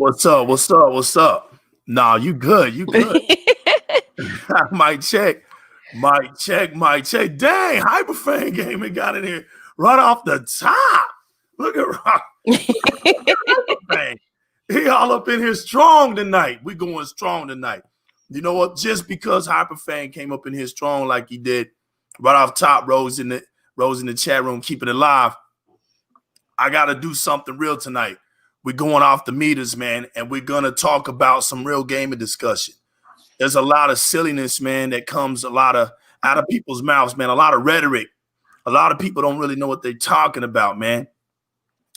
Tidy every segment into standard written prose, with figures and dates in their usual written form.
What's up? What's up? What's up? Nah, you good. You good. Mic check. Mic check. Mic check. Dang, Hyperfan Gaming got in here right off the top. Look at Rock. Hyperfan. He all up in here strong tonight. We going strong tonight. You know what? Just because Hyperfan came up in here strong like he did right off top, Rose in the chat room, keeping it live. I got to do something real tonight. We're going off the meters, man, and we're going to talk about some real gaming discussion. There's a lot of silliness, man, that comes out of people's mouths, man, a lot of rhetoric. A lot of people don't really know what they're talking about, man.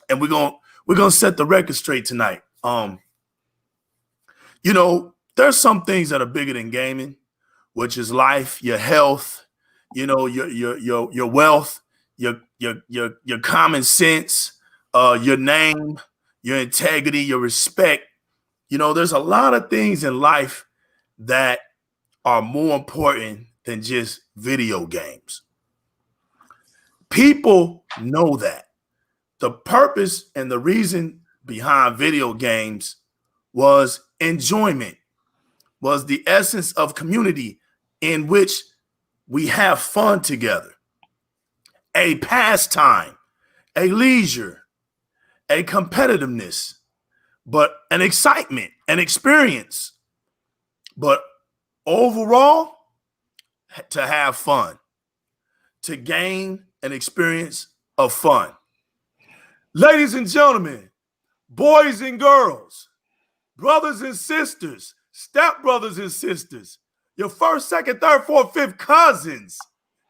And we're going to set the record straight tonight. You know, there's some things that are bigger than gaming, which is life, your health, you know, your wealth, your common sense, your name, your integrity, your respect. You know, there's a lot of things in life that are more important than just video games. People know that. The purpose and the reason behind video games was enjoyment, was the essence of community in which we have fun together, a pastime, a leisure, a competitiveness, but an excitement, an experience, but overall, to have fun, to gain an experience of fun. Ladies and gentlemen, boys and girls, brothers and sisters, stepbrothers and sisters, your first, second, third, fourth, fifth cousins,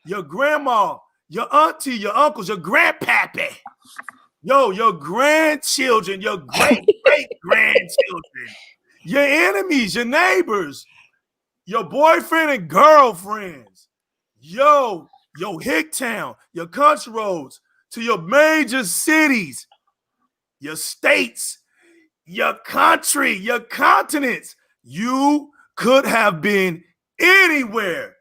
your grandma, your auntie, your uncles, your grandpappy, your grandchildren, your great-great-grandchildren, your enemies, your neighbors, your boyfriend and girlfriends, your Hicktown, your country roads, to your major cities, your states, your country, your continents. You could have been anywhere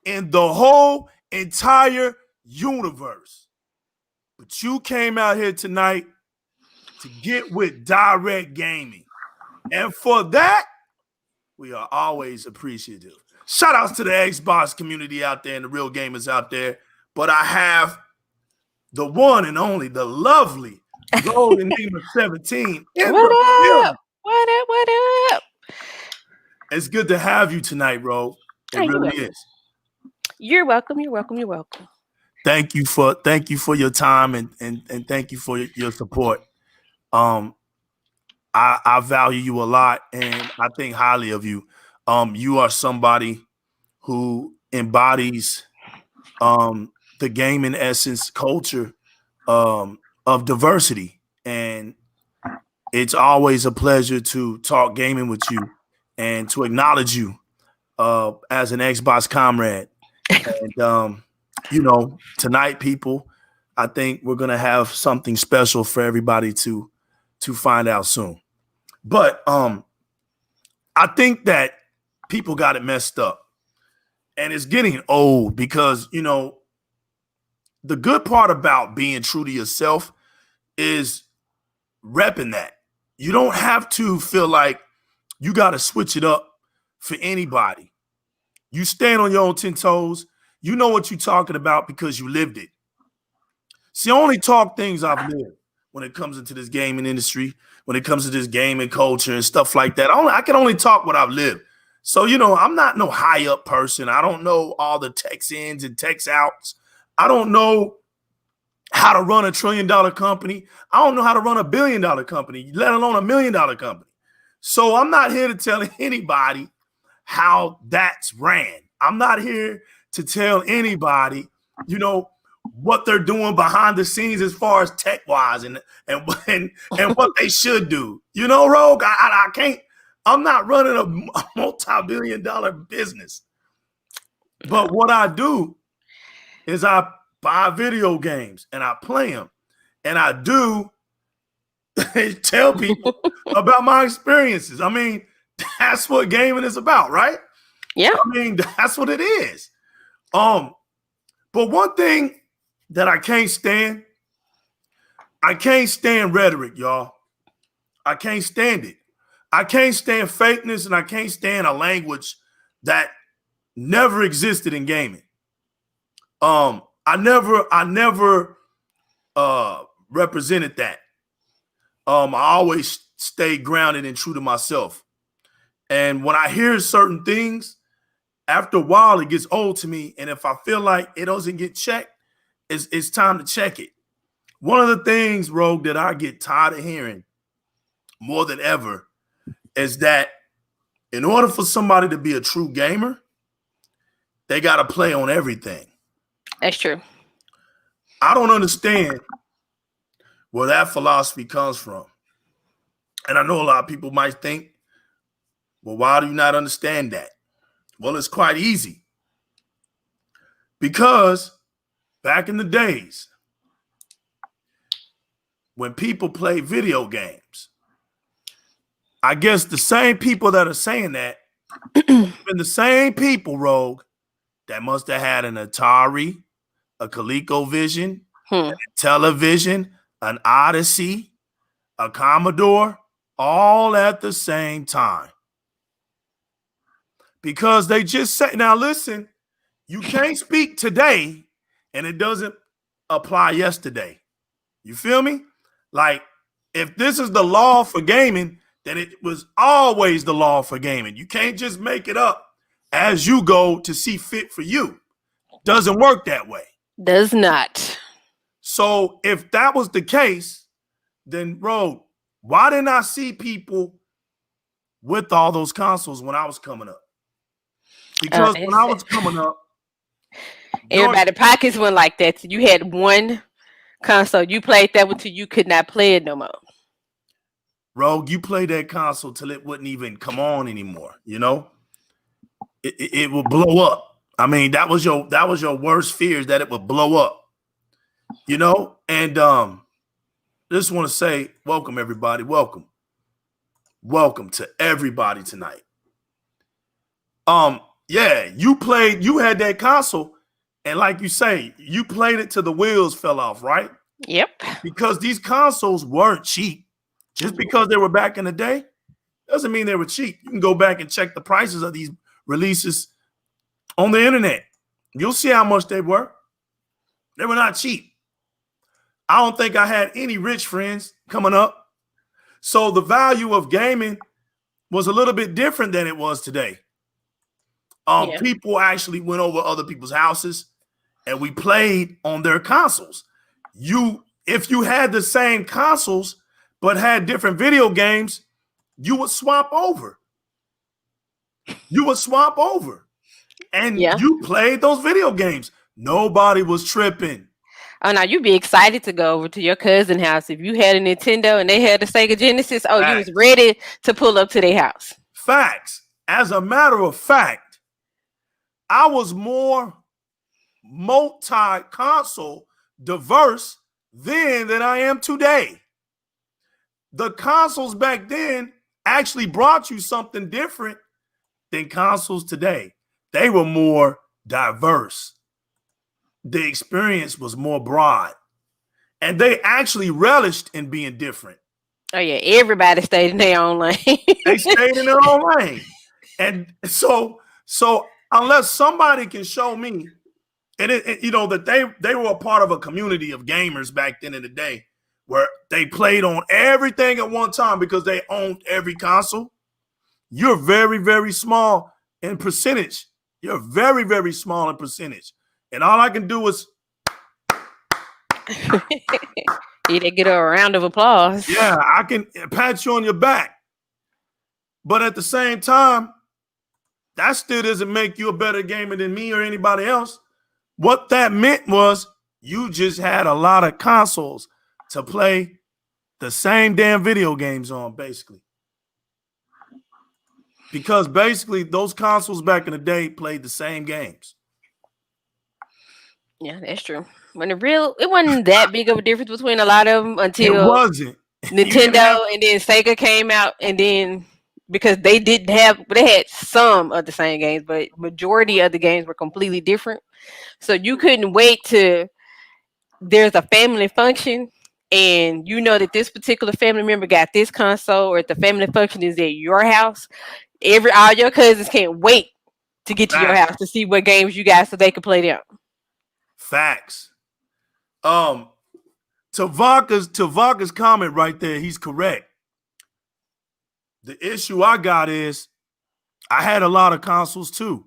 in the whole entire universe. But you came out here tonight to get with Di-RRec Gaming. And for that, we are always appreciative. Shout outs to the Xbox community out there and the real gamers out there. But I have the one and only, the lovely Golden Name of 17. What up? What up? It's good to have you tonight, bro. It really is. You're welcome. You're welcome. You're welcome. Thank you for your time and thank you for your support. I value you a lot and I think highly of you. You are somebody who embodies the gaming essence culture of diversity, and it's always a pleasure to talk gaming with you and to acknowledge you as an Xbox comrade. And you know, tonight, people, I think we're gonna have something special for everybody to find out soon. But I think that people got it messed up, and it's getting old because, you know, the good part about being true to yourself is repping that. You don't have to feel like you got to switch it up for anybody. You stand on your own 10 toes. You know what you're talking about because you lived it. See, I only talk things I've lived when it comes into this gaming industry, when it comes to this gaming culture and stuff like that. I can only talk what I've lived. So, you know, I'm not no high up person. I don't know all the text ins and text outs. I don't know how to run $1 trillion company. I don't know how to run $1 billion company, let alone $1 million company. So I'm not here to tell anybody how that's ran. I'm not here to tell anybody, you know, what they're doing behind the scenes as far as tech wise and what they should do. You know, Rogue, I can't. I'm not running a multi-billion-dollar business. But what I do is I buy video games and I play them, and I do tell people about my experiences. I mean, that's what gaming is about, right? Yeah. I mean, that's what it is. But one thing that I can't stand rhetoric, y'all. I can't stand it. I can't stand fakeness, and I can't stand a language that never existed in gaming. I never represented that. I always stayed grounded and true to myself. And when I hear certain things, after a while, it gets old to me. And if I feel like it doesn't get checked, it's time to check it. One of the things, Rogue, that I get tired of hearing more than ever is that in order for somebody to be a true gamer, they got to play on everything. That's true. I don't understand where that philosophy comes from. And I know a lot of people might think, well, why do you not understand that? Well, it's quite easy. Because back in the days, when people play video games, I guess the same people that are saying that been the same people, Rogue, that must have had an Atari, a ColecoVision, a television, an Odyssey, a Commodore, all at the same time. Because they just say, now listen, you can't speak today and it doesn't apply yesterday. You feel me? Like, if this is the law for gaming, then it was always the law for gaming. You can't just make it up as you go to see fit for you. Doesn't work that way. Does not. So if that was the case, then, bro, why didn't I see people with all those consoles when I was coming up? Because when I was coming up, everybody pockets went like that. So you had one console. You played that until you could not play it no more. Rogue, you played that console till it wouldn't even come on anymore. You know, it would blow up. I mean, that was your worst fears, that it would blow up. You know, and just want to say, welcome everybody, welcome to everybody tonight. Yeah, you had that console, and like you say, you played it till the wheels fell off, right? Yep. Because these consoles weren't cheap. Just because they were back in the day doesn't mean they were cheap. You can go back and check the prices of these releases on the internet. You'll see how much they were. They were not cheap. I don't think I had any rich friends coming up. So the value of gaming was a little bit different than it was today. People actually went over other people's houses and we played on their consoles. If you had the same consoles but had different video games, you would swap over. And you played those video games. Nobody was tripping. Oh, now you'd be excited to go over to your cousin's house. If you had a Nintendo and they had a Sega Genesis, Facts. You was ready to pull up to their house. Facts. As a matter of fact, I was more multi-console diverse then than I am today. The consoles back then actually brought you something different than consoles today. They were more diverse. The experience was more broad. And they actually relished in being different. Oh, yeah. Everybody stayed in their own lane. They stayed in their own lane. And so unless somebody can show me, and that they were a part of a community of gamers back then in the day, where they played on everything at one time because they owned every console, you're very, very small in percentage. You're very, very small in percentage. And all I can do is you didn't get a round of applause. Yeah, I can pat you on your back. But at the same time, that still doesn't make you a better gamer than me or anybody else. What that meant was you just had a lot of consoles to play the same damn video games on, basically. Because basically those consoles back in the day played the same games. Yeah, that's true. It wasn't that big of a difference between a lot of them until it wasn't. Nintendo and then Sega came out, and then because they had some of the same games, but majority of the games were completely different. So you couldn't wait to there's a family function and you know that this particular family member got this console, or if the family function is at your house, all your cousins can't wait to get to your Facts. house to see what games you got so they can play them. Facts. Um, Tavaka's comment right there, he's correct. The issue I got is I had a lot of consoles too,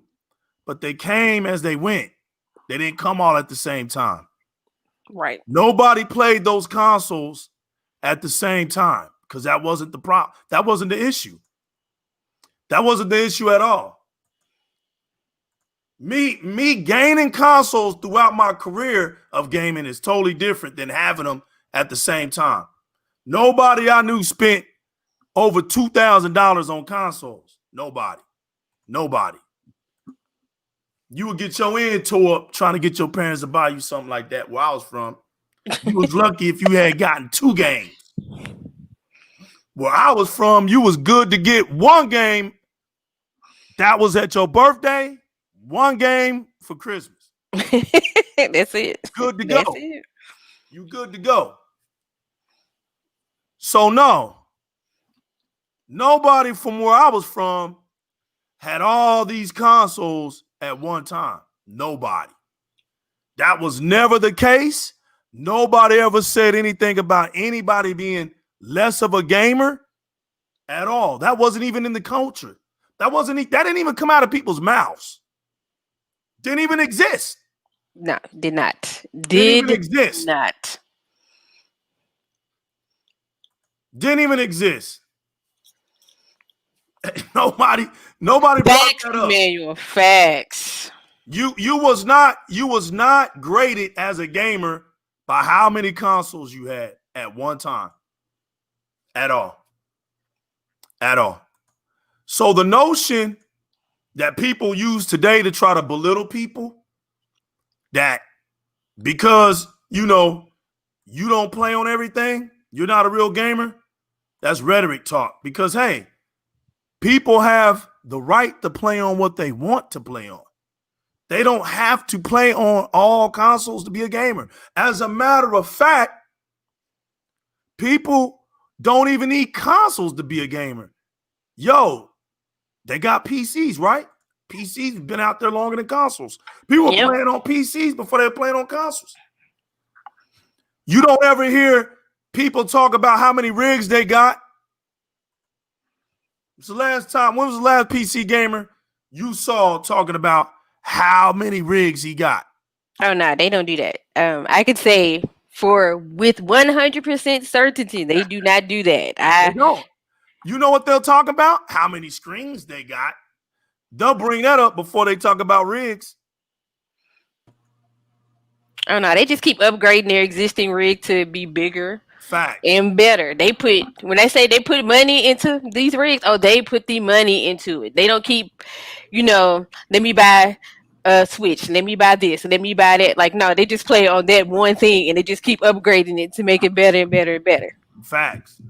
but they came as they went. They didn't come all at the same time. Right. Nobody played those consoles at the same time because that wasn't the problem. That wasn't the issue. That wasn't the issue at all. Me gaining consoles throughout my career of gaming is totally different than having them at the same time. Nobody I knew spent over $2,000 on consoles. Nobody. You would get your end tore up trying to get your parents to buy you something like that where I was from. You was lucky if you had gotten 2 games. Where I was from, you was good to get 1 game. That was at your birthday, 1 game for Christmas. That's it. Good to go. That's it. You good to go. So no, nobody from where I was from had all these consoles at one time. Nobody. That was never the case. Nobody ever said anything about anybody being less of a gamer at all. That wasn't even in the culture. That didn't even come out of people's mouths. Didn't even exist. No, did not. Didn't even exist. Not. Didn't even exist. Nobody brought that up. Manual facts. You was not graded as a gamer by how many consoles you had at one time. At all. So the notion that people use today to try to belittle people, that because you don't play on everything, you're not a real gamer, that's rhetoric talk. Because hey, people have the right to play on what they want to play on. They don't have to play on all consoles to be a gamer. As a matter of fact, people don't even need consoles to be a gamer. Yo, they got PCs, right? PCs have been out there longer than consoles. People were playing on PCs before they were playing on consoles. You don't ever hear people talk about how many rigs they got. When was the last PC gamer you saw talking about how many rigs he got? Oh no, they don't do that. I could say with 100% certainty, they do not do that. They don't. You know what they'll talk about? How many screens they got. They'll bring that up before they talk about rigs. Oh no, they just keep upgrading their existing rig to be bigger. Facts. And better. When they say they put money into these rigs, they put the money into it. They don't keep, let me buy a Switch, let me buy this, and let me buy that. Like, no, they just play on that one thing and they just keep upgrading it to make it better and better and better. Facts.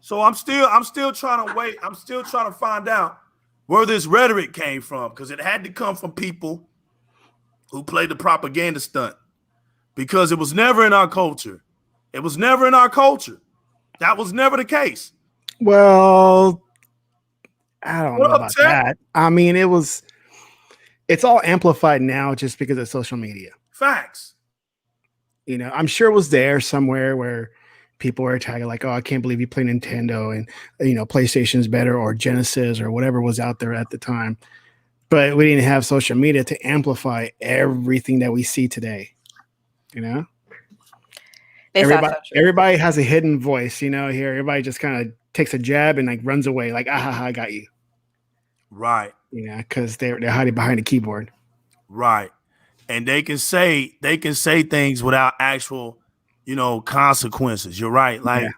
So I'm still trying to wait. I'm still trying to find out where this rhetoric came from, because it had to come from people who played the propaganda stunt, because it was never in our culture. It was never in our culture. That was never the case. Well, I don't know about that. I mean, it's all amplified now just because of social media. Facts. I'm sure it was there somewhere where people were tagging like, oh, I can't believe you play Nintendo and, PlayStation's better, or Genesis or whatever was out there at the time. But we didn't have social media to amplify everything that we see today. Everybody has a hidden voice, here. Everybody just kind of takes a jab and like runs away, like, I got you. Right. Because they're hiding behind a keyboard. Right. And they can say things without actual, consequences. You're right. Like,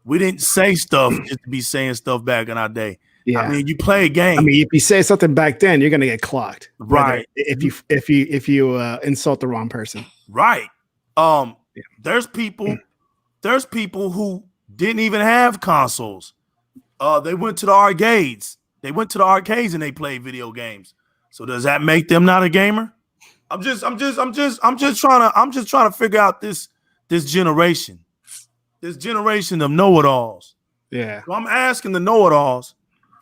we didn't say stuff just to be saying stuff back in our day. Yeah. I mean, you play a game. I mean, if you say something back then, you're gonna get clocked. Right. If you insult the wrong person. Right. There's people who didn't even have consoles. They went to the arcades. And they played video games. So does that make them not a gamer? I'm just trying to figure out this this generation of know-it-alls. Yeah. So I'm asking the know-it-alls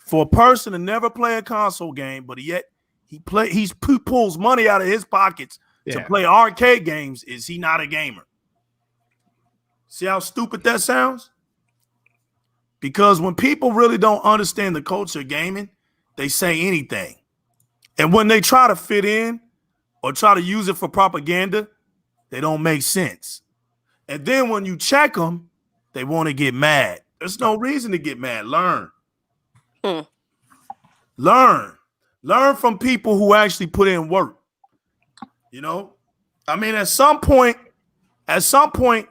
for a person to never play a console game, but yet he pulls money out of his pockets to play arcade games. Is he not a gamer? See how stupid that sounds? Because when people really don't understand the culture of gaming, they say anything. And when they try to fit in or try to use it for propaganda, they don't make sense. And then when you check them, they want to get mad. There's no reason to get mad. Learn. Learn from people who actually put in work. You know, I mean, at some point,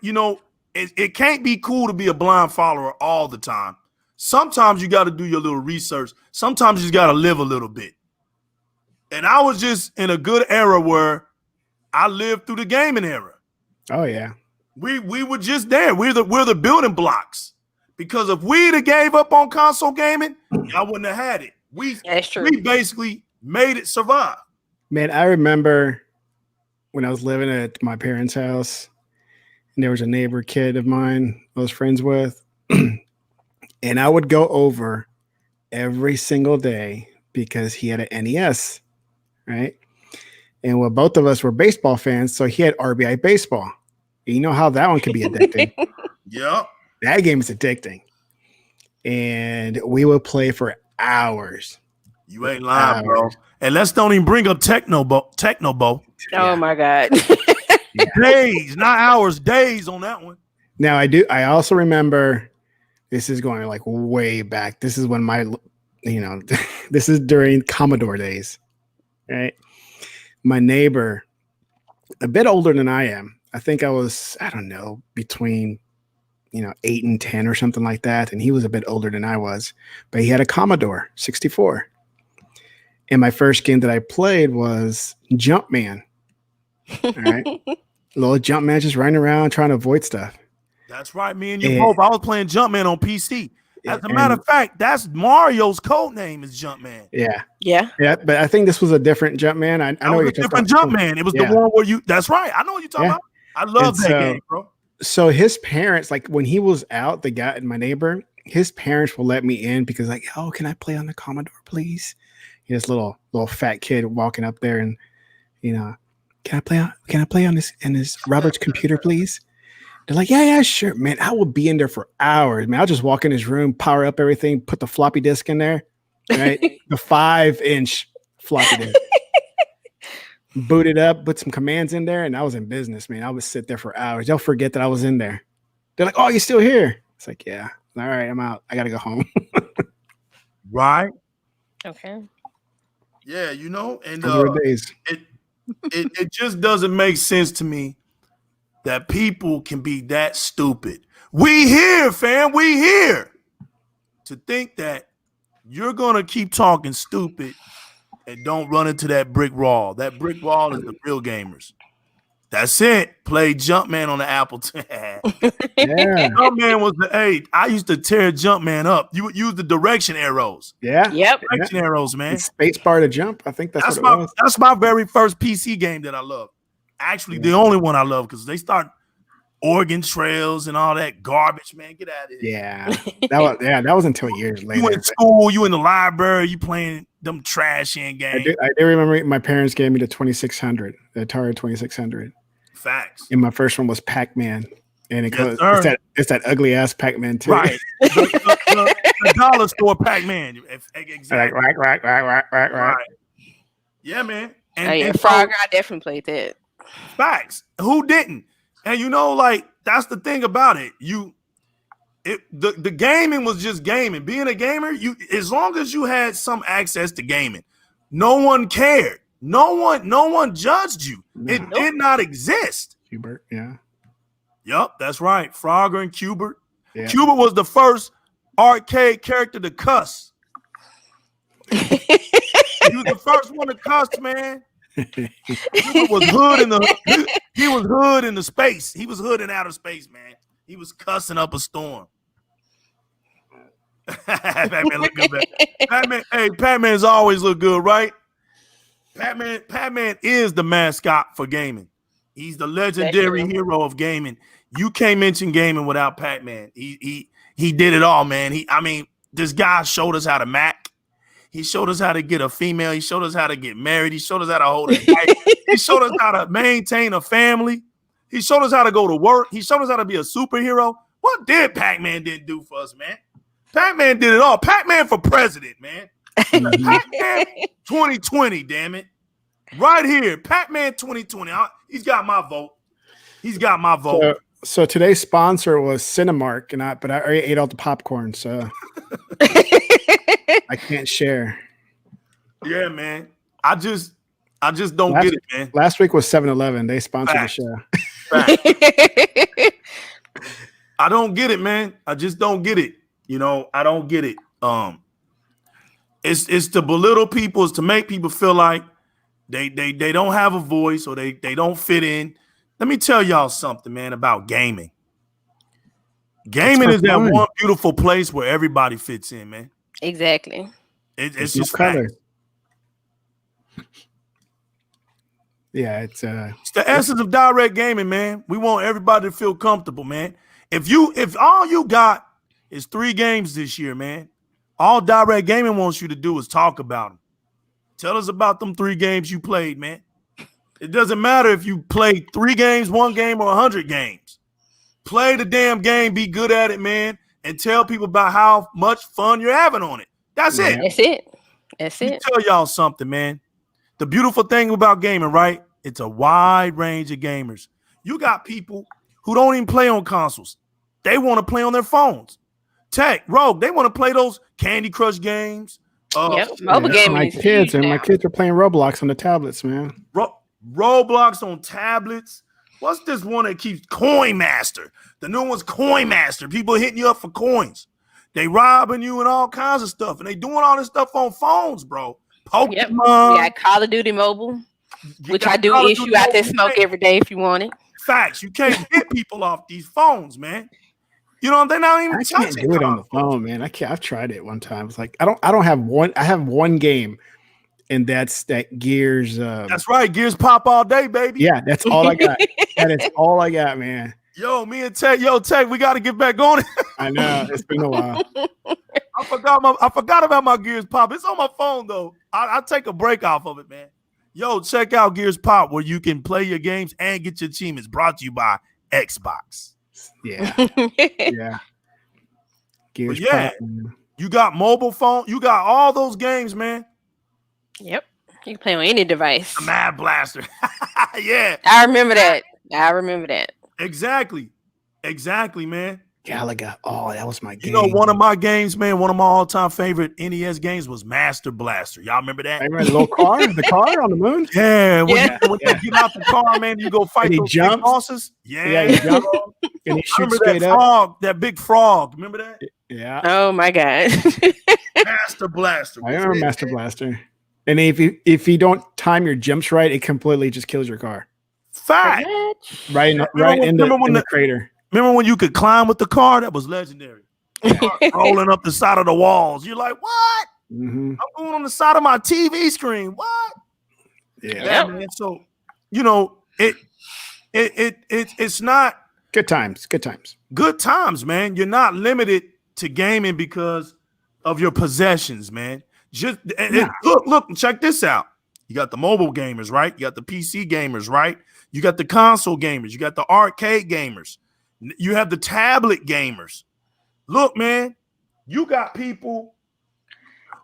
you know, it can't be cool to be a blind follower all the time. Sometimes you got to do your little research. Sometimes you just got to live a little bit. And I was just in a good era where I lived through the gaming era. Oh yeah. We were just there. We're the building blocks. Because if we'd have gave up on console gaming, I wouldn't have had it. That's true. We basically made it survive. Man, I remember when I was living at my parents' house, and there was a neighbor kid of mine I was friends with, and I would go over every single day because he had an NES, right? And well, both of us were baseball fans, so he had RBI baseball. You know how that one could be addicting. Yeah. That game is addicting. And we would play for hours. You ain't lying, bro. And let's don't even bring up Technobo. Oh my God. Days, not hours, days on that one. Now I also remember, this is going like way back. This is when this is during Commodore days, right? My neighbor, a bit older than I am. I think I was, I don't know, between 8 and 10 or something like that. And he was a bit older than I was, but he had a Commodore 64. And my first game that I played was Jumpman. All right. Little Jumpman just running around trying to avoid stuff. That's right. Me and you both. I was playing Jumpman on PC. As a matter of fact, that's Mario's code name is Jumpman. Yeah. Yeah. Yeah. But I think this was a different Jumpman. I know you're different Jumpman. It was the one where that's right. I know what you're talking about. I love that game, bro. So his parents, like when he was out, the guy, my neighbor, his parents will let me in because like, oh, can I play on the Commodore, please? This little fat kid walking up there and, can I play on this Robert's computer, please? They're like, yeah, sure, man. I will be in there for hours, man. I'll just walk in his room, power up everything, put the floppy disk in there, right? The 5-inch floppy disk. Boot it up, put some commands in there, and I was in business, man. I would sit there for hours. They'll forget that I was in there. They're like, oh, you're still here? It's like, yeah. All right, I'm out. I got to go home. Right. Okay. Yeah, and days. It just doesn't make sense to me that people can be that stupid. We here, fam. We here to think that you're going to keep talking stupid and don't run into that brick wall. That brick wall is the real gamers. That's it. Play Jumpman on the Apple. Yeah. Jumpman was I used to tear Jumpman up. You would use the direction arrows. Yeah. Yep. Direction arrows, man. Space bar to jump. I think that's what it was. That's my very first PC game that I love. Actually, the only one I love because they start Oregon Trails and all that garbage, man. Get out of here. Yeah. That was until years later. You in school, you in the library, you playing them trash games. I do remember my parents gave me the 2600, the Atari 2600. Facts. And my first one was PacMan. And it's that ugly ass PacMan too. Right. the dollar store PacMan. Exactly. Right. Yeah, man. And Frogger, I definitely played that. Facts. Who didn't? And that's the thing about it. The gaming was just gaming. Being a gamer, as long as you had some access to gaming, no one cared. No one judged you. It did not exist. Hubert, yeah. Yep, that's right. Frogger and Cubert. Yeah. Cubert was the first arcade character to cuss. He was the first one to cuss, man. Cubert was he was hood in the space. He was hood in outer space, man. He was cussing up a storm. Batman look good, man. Batman's always look good, right? Batman is the mascot for gaming. He's the legendary hero of gaming. You can't mention gaming without PacMan. He did it all, man. This guy showed us how to Mac. He showed us how to get a female. He showed us how to get married. He showed us how to hold his wife. He showed us how to maintain a family. He showed us how to go to work. He showed us how to be a superhero. What did PacMan didn't do for us, man? PacMan did it all. PacMan for president, man. PacMan 2020, damn it. Right here, PacMan 2020. He's got my vote. He's got my vote. So today's sponsor was Cinemark, but I already ate all the popcorn, so I can't share. Yeah, man. I just don't get it, man. Last week was 7-Eleven. They sponsored the show. I don't get it, man. I just don't get it. I don't get it. It's to belittle people, it's to make people feel like they don't have a voice or they don't fit in. Let me tell y'all something, man, about gaming. Gaming is that one beautiful place where everybody fits in, man. Exactly. It's just color. Yeah, it's the essence of direct gaming, man. We want everybody to feel comfortable, man. If all you got is 3 games this year, man, all direct gaming wants you to do is talk about them. Tell us about them 3 games you played, man. It doesn't matter if you played 3 games, 1 game, or 100 games. Play the damn game, be good at it, man, and tell people about how much fun you're having on it. That's it. That's it. That's it. Tell y'all something, man. The beautiful thing about gaming, right? It's a wide range of gamers. You got people who don't even play on consoles. They want to play on their phones. Tech, Rogue, they want to play those Candy Crush games. Mobile gaming. My kids are playing Roblox on the tablets, man. Roblox on tablets. What's this one that keeps Coin Master? The new one's Coin Master. People hitting you up for coins. They robbing you and all kinds of stuff, and they doing all this stuff on phones, bro. Pokemon. Yep. Yeah, Call of Duty Mobile, which I do issue out there smoke every day if you want it. Facts. You can't get people off these phones, man. You know, they're not even. I can't do it on the phone, man. I can't. I've tried it one time. It's like I don't have one. I have one game, and that's that Gears. That's right. Gears pop all day, baby. Yeah, that's all I got. That is all I got, man. Yo, me and Tech. Tech, we got to get back on it. I know it's been a while. I forgot about my Gears Pop. It's on my phone though. I take a break off of it, man. Yo, check out Gears Pop where you can play your games and get your achievements. Brought to you by Xbox. Yeah, yeah. Gears Pop. You got mobile phone. You got all those games, man. Yep, you can play on any device. The Mad Blaster. Yeah, I remember that. Exactly, man. Galaga. Oh, that was my game. You know, one of my games, man, one of my all-time favorite NES games was Master Blaster. Y'all remember that? I remember the little car, the car on the moon? Yeah. When you get out the car, man, you go fight those big bosses. Yeah, he jumps. And he shoots straight that frog, that big frog. Remember that? Yeah. Oh, my God. Master Blaster. I remember Master Blaster. And if you don't time your jumps right, it completely just kills your car. Fact. Right in the crater. Remember when you could climb with the car? That was legendary. Rolling up the side of the walls. You're like, what? Mm-hmm. I'm going on the side of my TV screen. What? Yeah, man. So, you know, it's not good times. Good times, man. You're not limited to gaming because of your possessions, man. Look, check this out. You got the mobile gamers, right? You got the PC gamers, right? You got the console gamers. You got the arcade gamers. You have the tablet gamers. Look, man, you got people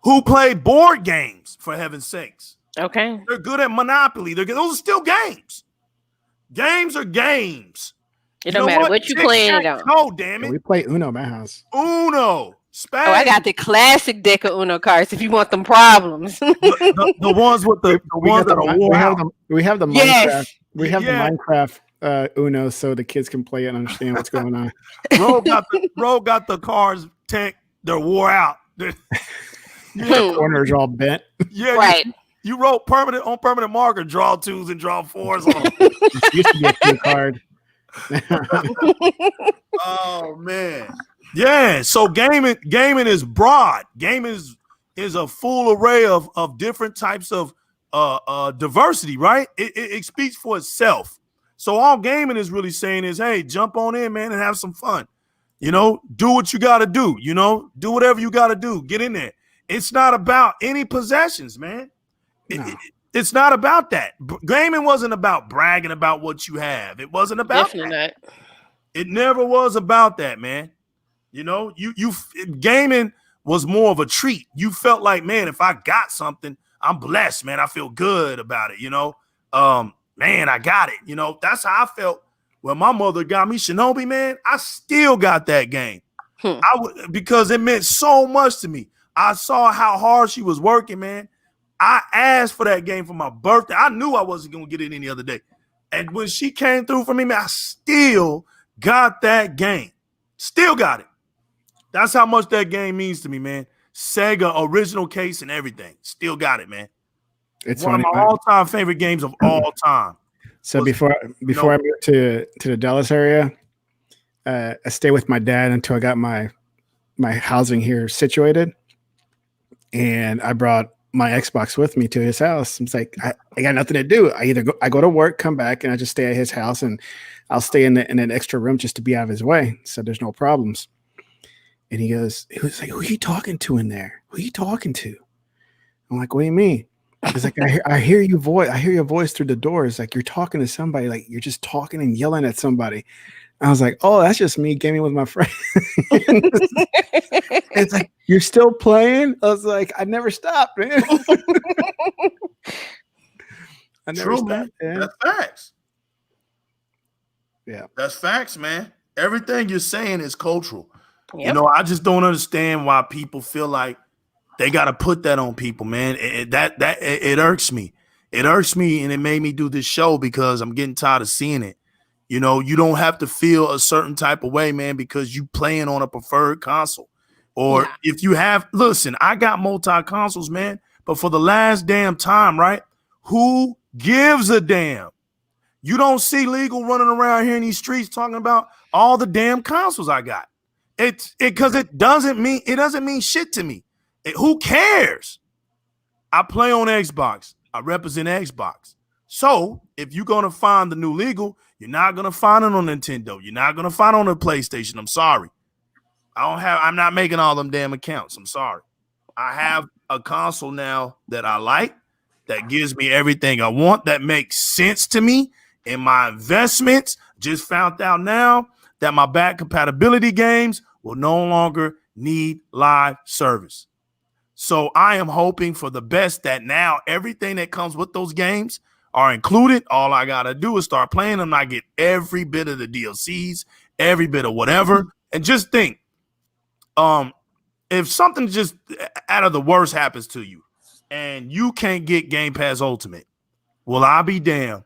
who play board games, for heaven's sakes. Okay. They're good at Monopoly. Those are still games. Games are games. It don't matter what you playing it on. Oh, damn it. We play Uno at my house. Uno. Spades. Oh, I got the classic deck of Uno cards if you want them problems. the ones with the ones that are worn out. We have the Minecraft. We have the Minecraft Uno, so the kids can play it and understand what's going on. Ro got the cards tech. They're wore out. The corners are all bent. Yeah, right. You wrote permanent marker, draw 2s and draw 4s on them. It used to be a cue card. Oh man, yeah. So gaming is broad. Gaming is a full array of different types of diversity. Right? It speaks for itself. So all gaming is really saying is, hey, jump on in, man, and have some fun. You know, do what you got to do. You know, do whatever you got to do. Get in there. It's not about any possessions, man. No. It's not about that. Gaming wasn't about bragging about what you have. It wasn't about Definitely that. not. It never was about that, man. You know, gaming was more of a treat. You felt like, man, if I got something, I'm blessed, man. I feel good about it, you know. Man, I got it. You know, that's how I felt when my mother got me Shinobi, man. I still got that game. Because it meant so much to me. I saw how hard she was working, man. I asked for that game for my birthday. I knew I wasn't going to get it any other day. And when she came through for me, man, I still got that game. Still got it. That's how much that game means to me, man. Sega original case and everything. Still got it, man. It's one of my all-time favorite games of all time. So before I moved to the Dallas area, I stayed with my dad until I got my housing here situated. And I brought my Xbox with me to his house. I was like, I got nothing to do. I go to work, come back, and I just stay at his house, and I'll stay in an extra room just to be out of his way, so there's no problems. And he was like, "Who are you talking to in there? Who are you talking to?" I'm like, "What do you mean?" He's like, I hear your voice. I hear your voice through the door. It's like you're talking to somebody, like you're just talking and yelling at somebody. I was like, "Oh, that's just me gaming with my friend." It's like, "You're still playing?" I was like, "I never stopped, man." I never stopped, man. man. That's facts. Yeah, that's facts, man. Everything you're saying is cultural. Yep. You know, I just don't understand why people feel like they got to put that on people, man. It irks me. It irks me, and it made me do this show because I'm getting tired of seeing it. You know, you don't have to feel a certain type of way, man, because you playing on a preferred console. Or if you have, listen, I got multi-consoles, man, but for the last damn time, right? Who gives a damn? You don't see Legal running around here in these streets talking about all the damn consoles I got. Because it doesn't mean shit to me. Who cares? I play on Xbox. I represent Xbox. So if you're gonna find the new Legal, you're not gonna find it on Nintendo. You're not gonna find it on the PlayStation. I'm sorry. I'm not making all them damn accounts. I'm sorry. I have a console now that I like, that gives me everything I want, that makes sense to me in my investments. Just found out now that my back compatibility games will no longer need live service. So I am hoping for the best that now everything that comes with those games are included. All I got to do is start playing them. I get every bit of the DLCs, every bit of whatever. And just think, if something just out of the worst happens to you and you can't get Game Pass Ultimate, well, I'll be damned.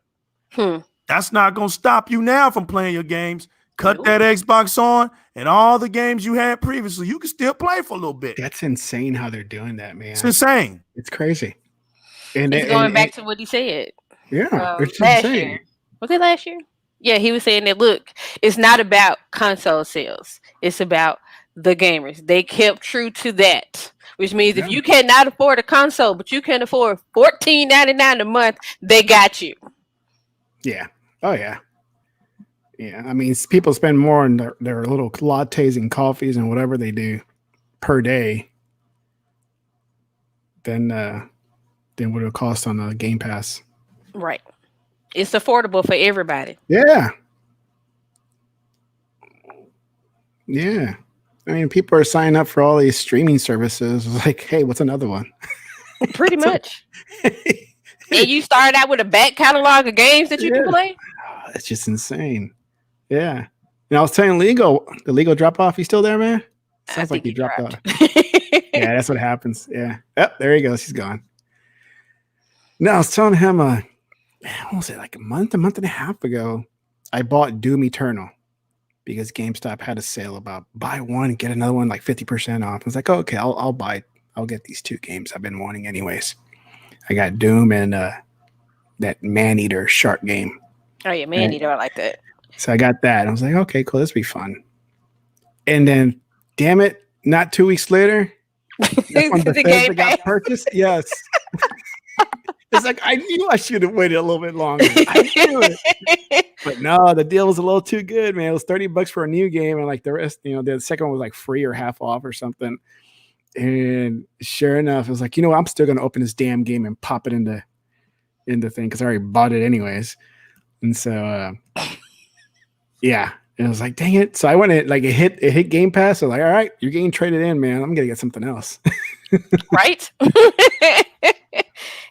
That's not going to stop you now from playing your games. Cut that Xbox on, and all the games you had previously, you can still play for a little bit. That's insane how they're doing that, man. It's insane. It's crazy. And he's going back to what he said. Yeah, it's last insane. year. Was it last year? Yeah, he was saying that, look, it's not about console sales. It's about the gamers. They kept true to that, which means if you cannot afford a console, but you can afford $14.99 a month, they got you. Yeah. Oh, yeah. Yeah, I mean, people spend more on their little lattes and coffees and whatever they do per day than what it'll cost on a Game Pass. Right. It's affordable for everybody. Yeah. Yeah. I mean, people are signing up for all these streaming services. It's like, hey, what's another one? Pretty much. And you start out with a back catalog of games that you can play? Oh, it's just insane. Yeah. And I was telling the legal drop off. You still there, man? Sounds like he dropped off. Yeah, that's what happens. Yeah. Yep, there he goes. He's gone. No, I was telling him, what was it, like a month and a half ago, I bought Doom Eternal because GameStop had a sale about buy one, get another one like 50% off. I was like, oh, okay, I'll get these two games I've been wanting anyways. I got Doom and that Man-Eater shark game. Oh, yeah, Man-Eater. I like that. So I got that. I was like, okay, cool. This will be fun. And then, damn it, not 2 weeks later, that's when Bethesda got purchased. Yes. It's like I knew I should have waited a little bit longer. I knew it. But no, the deal was a little too good, man. It was $30 for a new game, and like the rest, the second one was like free or half off or something. And sure enough, it was like, you know what? I'm still gonna open this damn game and pop it in the thing because I already bought it anyways. And so yeah. And I was like, dang it. So I went in, like it hit Game Pass. I was like, all right, you're getting traded in, man. I'm gonna get something else. Right?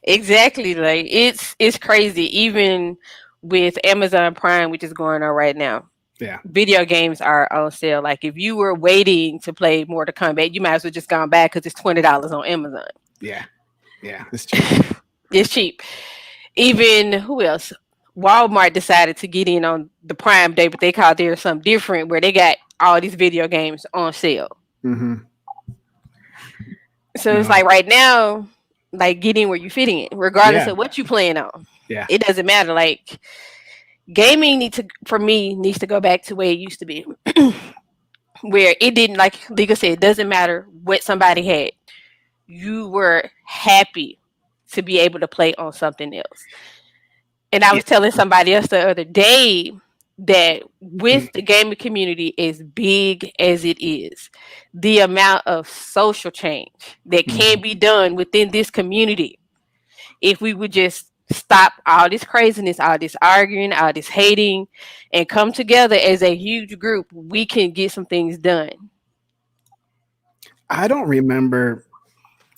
Exactly. Like it's crazy. Even with Amazon Prime, which is going on right now. Yeah. Video games are on sale. Like if you were waiting to play Mortal Kombat, you might as well just gone back because it's $20 on Amazon. Yeah. Yeah. It's cheap. It's cheap. Even who else? Walmart decided to get in on the Prime Day, but they called theirs something different where they got all these video games on sale. Mm-hmm. So it's like right now, like get in where you fit in, regardless of what you playing on. Yeah. It doesn't matter. Like gaming needs to go back to where it used to be. Where it didn't, like Liga said, it doesn't matter what somebody had. You were happy to be able to play on something else. And I was telling somebody else the other day that with the gaming community as big as it is, the amount of social change that can be done within this community, if we would just stop all this craziness, all this arguing, all this hating, and come together as a huge group, we can get some things done. I don't remember,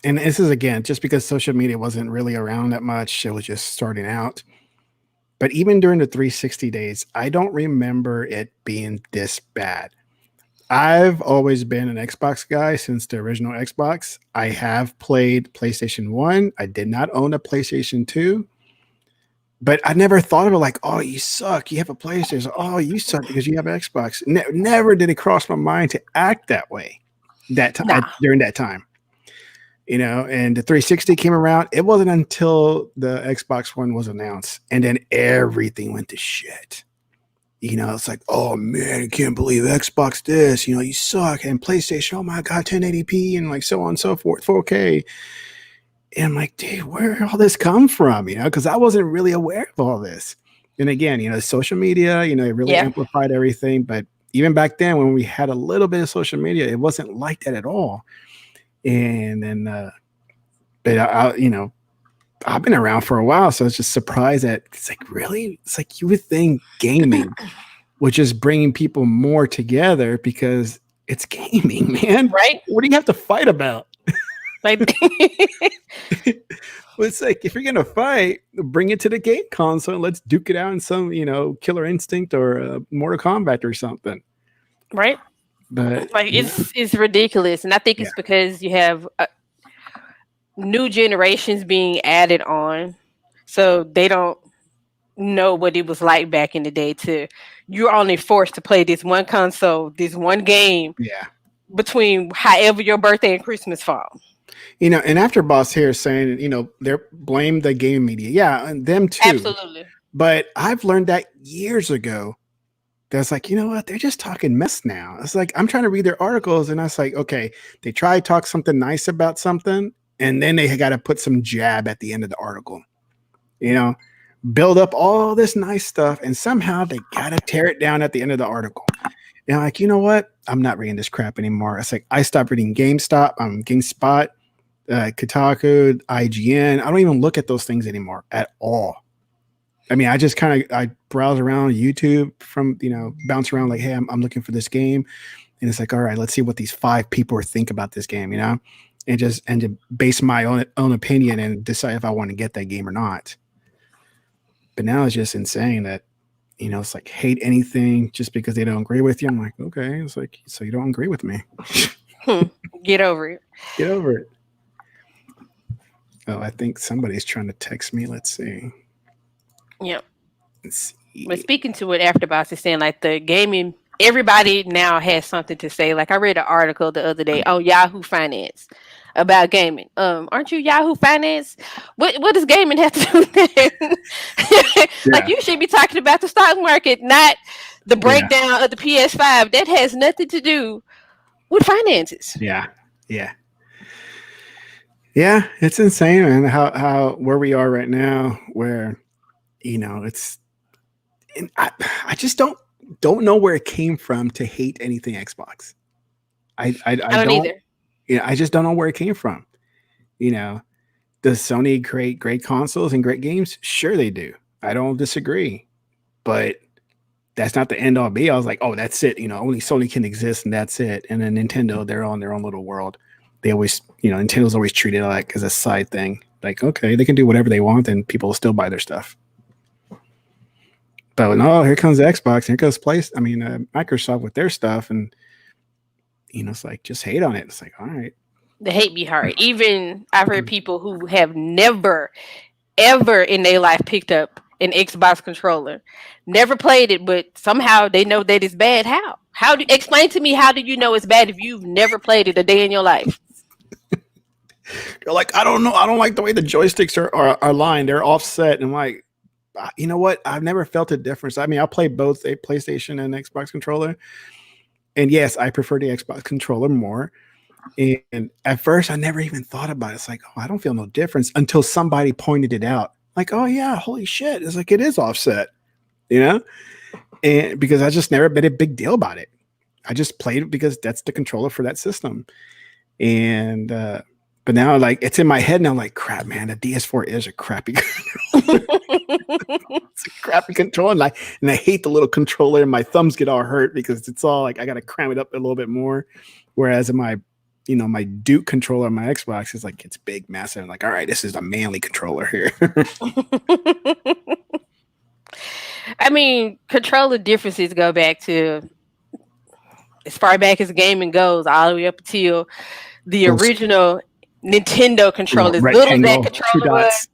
and this is again just because social media wasn't really around that much, it was just starting out. But even during the 360 days, I don't remember it being this bad. I've always been an Xbox guy since the original Xbox. I have played PlayStation 1. I did not own a PlayStation 2. But I never thought of it like, oh, you suck. You have a PlayStation. Oh, you suck because you have an Xbox. Never did it cross my mind to act that way during that time. And the 360 came around. It wasn't until the Xbox One was announced, and then everything went to shit. It's like, oh man, I can't believe Xbox this. You suck, and PlayStation, oh my god, 1080p, and like so on and so forth, 4K. And I'm like, dude, where did all this come from? Because I wasn't really aware of all this. And again, social media, it really amplified everything. But even back then, when we had a little bit of social media, it wasn't like that at all. And then, but I've been around for a while, so I was just surprised that it's like, really? It's like you would think gaming would just bring people more together because it's gaming, man. Right? What do you have to fight about? Like, well, it's like if you're gonna fight, bring it to the game console and let's duke it out in some, Killer Instinct or Mortal Kombat or something. Right? But like it's ridiculous, and I think it's because you have new generations being added on, so they don't know what it was like back in the day. You're only forced to play this one console, this one game, between however your birthday and Christmas fall. And AfterBoss here is saying, they blame the game media, and them too. Absolutely. But I've learned that years ago. That's like, you know what? They're just talking mess now. It's like, I'm trying to read their articles and I was like, okay, they try to talk something nice about something. And then they got to put some jab at the end of the article, build up all this nice stuff. And somehow they got to tear it down at the end of the article. And I'm like, you know what? I'm not reading this crap anymore. It's like, I stopped reading GameSpot, Kotaku, IGN. I don't even look at those things anymore at all. I mean, I just I browse around YouTube from, bounce around like, hey, I'm looking for this game. And it's like, all right, let's see what these 5 people think about this game, and to base my own opinion and decide if I want to get that game or not. But now it's just insane that, it's like hate anything just because they don't agree with you. I'm like, okay, it's like, so you don't agree with me. Get over it. Get over it. Oh, I think somebody's trying to text me. Let's see. Yeah. But speaking to what AfterBoss is saying, like the gaming, everybody now has something to say. Like I read an article the other day on Yahoo Finance about gaming. Aren't you Yahoo Finance? What does gaming have to do with that? Like you should be talking about the stock market, not the breakdown of the PS5. That has nothing to do with finances. Yeah. Yeah, it's insane, man. How where we are right now, where it's. And I just don't know where it came from to hate anything Xbox. I I don't don't. either. I just don't know where it came from. You know, does Sony create great consoles and great games? Sure, they do. I don't disagree, but that's not the end all be. I was like, oh, that's it. Only Sony can exist, and that's it. And then Nintendo, they're on their own little world. They always, Nintendo's always treated like as a side thing. Like, okay, they can do whatever they want, and people will still buy their stuff. But no, here comes the Xbox. Here goes Microsoft with their stuff, and it's like just hate on it. It's like, all right, The hate be hard. Even I've heard people who have never, ever in their life picked up an Xbox controller, never played it, but somehow they know that it's bad. How? Explain to me, how do you know it's bad if you've never played it a day in your life? You're like, I don't know. I don't like the way the joysticks are lined. They're offset. And I'm like, you know what? I've never felt a difference. I mean, I'll play both a PlayStation and Xbox controller. And yes, I prefer the Xbox controller more. And at first, I never even thought about it. It's like, oh, I don't feel no difference until somebody pointed it out. Like, oh, yeah, holy shit. It's like, it is offset, And because I just never made a big deal about it. I just played it because that's the controller for that system. And, but now, like, it's in my head now, like, crap, man, the DS4 is a crappy controller. It's a crappy controller. And I hate the little controller, and my thumbs get all hurt because it's all like I got to cram it up a little bit more. Whereas in my Duke controller on my Xbox is like, it's big, massive. I'm like, all right, this is a manly controller here. I mean, controller differences go back to as far back as gaming goes, all the way up until the original Nintendo controllers. Little as that controller was.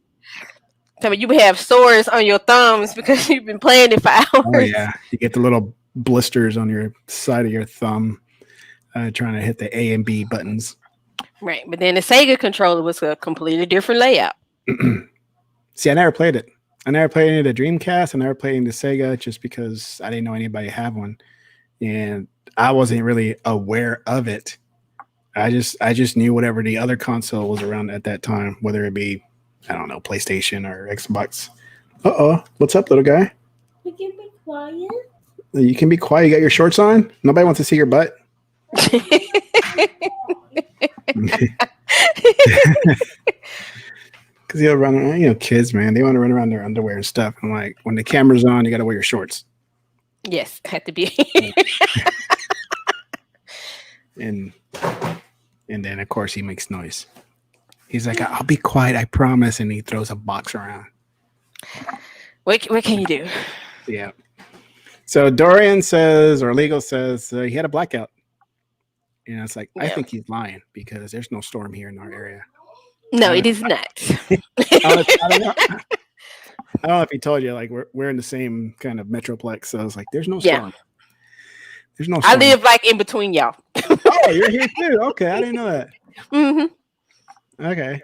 I mean, you would have sores on your thumbs because you've been playing it for hours. Oh yeah, you get the little blisters on your side of your thumb trying to hit the A and B buttons. Right, but then the Sega controller was a completely different layout. See, I never played it. I never played any of the Dreamcast. I never played any of the Sega just because I didn't know anybody had one, and I wasn't really aware of it. I just knew whatever the other console was around at that time, whether it be, I don't know, PlayStation or Xbox. What's up, little guy? You can be quiet. You can be quiet. You got your shorts on? Nobody wants to see your butt. Because you'll run around, kids, man, they want to run around their underwear and stuff. I'm like, when the camera's on, you got to wear your shorts. Yes, had to be. and then, of course, he makes noise. He's like, I'll be quiet, I promise. And he throws a box around. What can you do? Yeah. So Dorian says, or Legal says, he had a blackout. And it's like, I think he's lying because there's no storm here in our area. No, it is not. I don't know if he told you, like, we're in the same kind of metroplex. So I was like, there's no storm. Yeah. There's no storm. I live like in between y'all. Oh, you're here too. Okay, I didn't know that. Mm-hmm. Okay,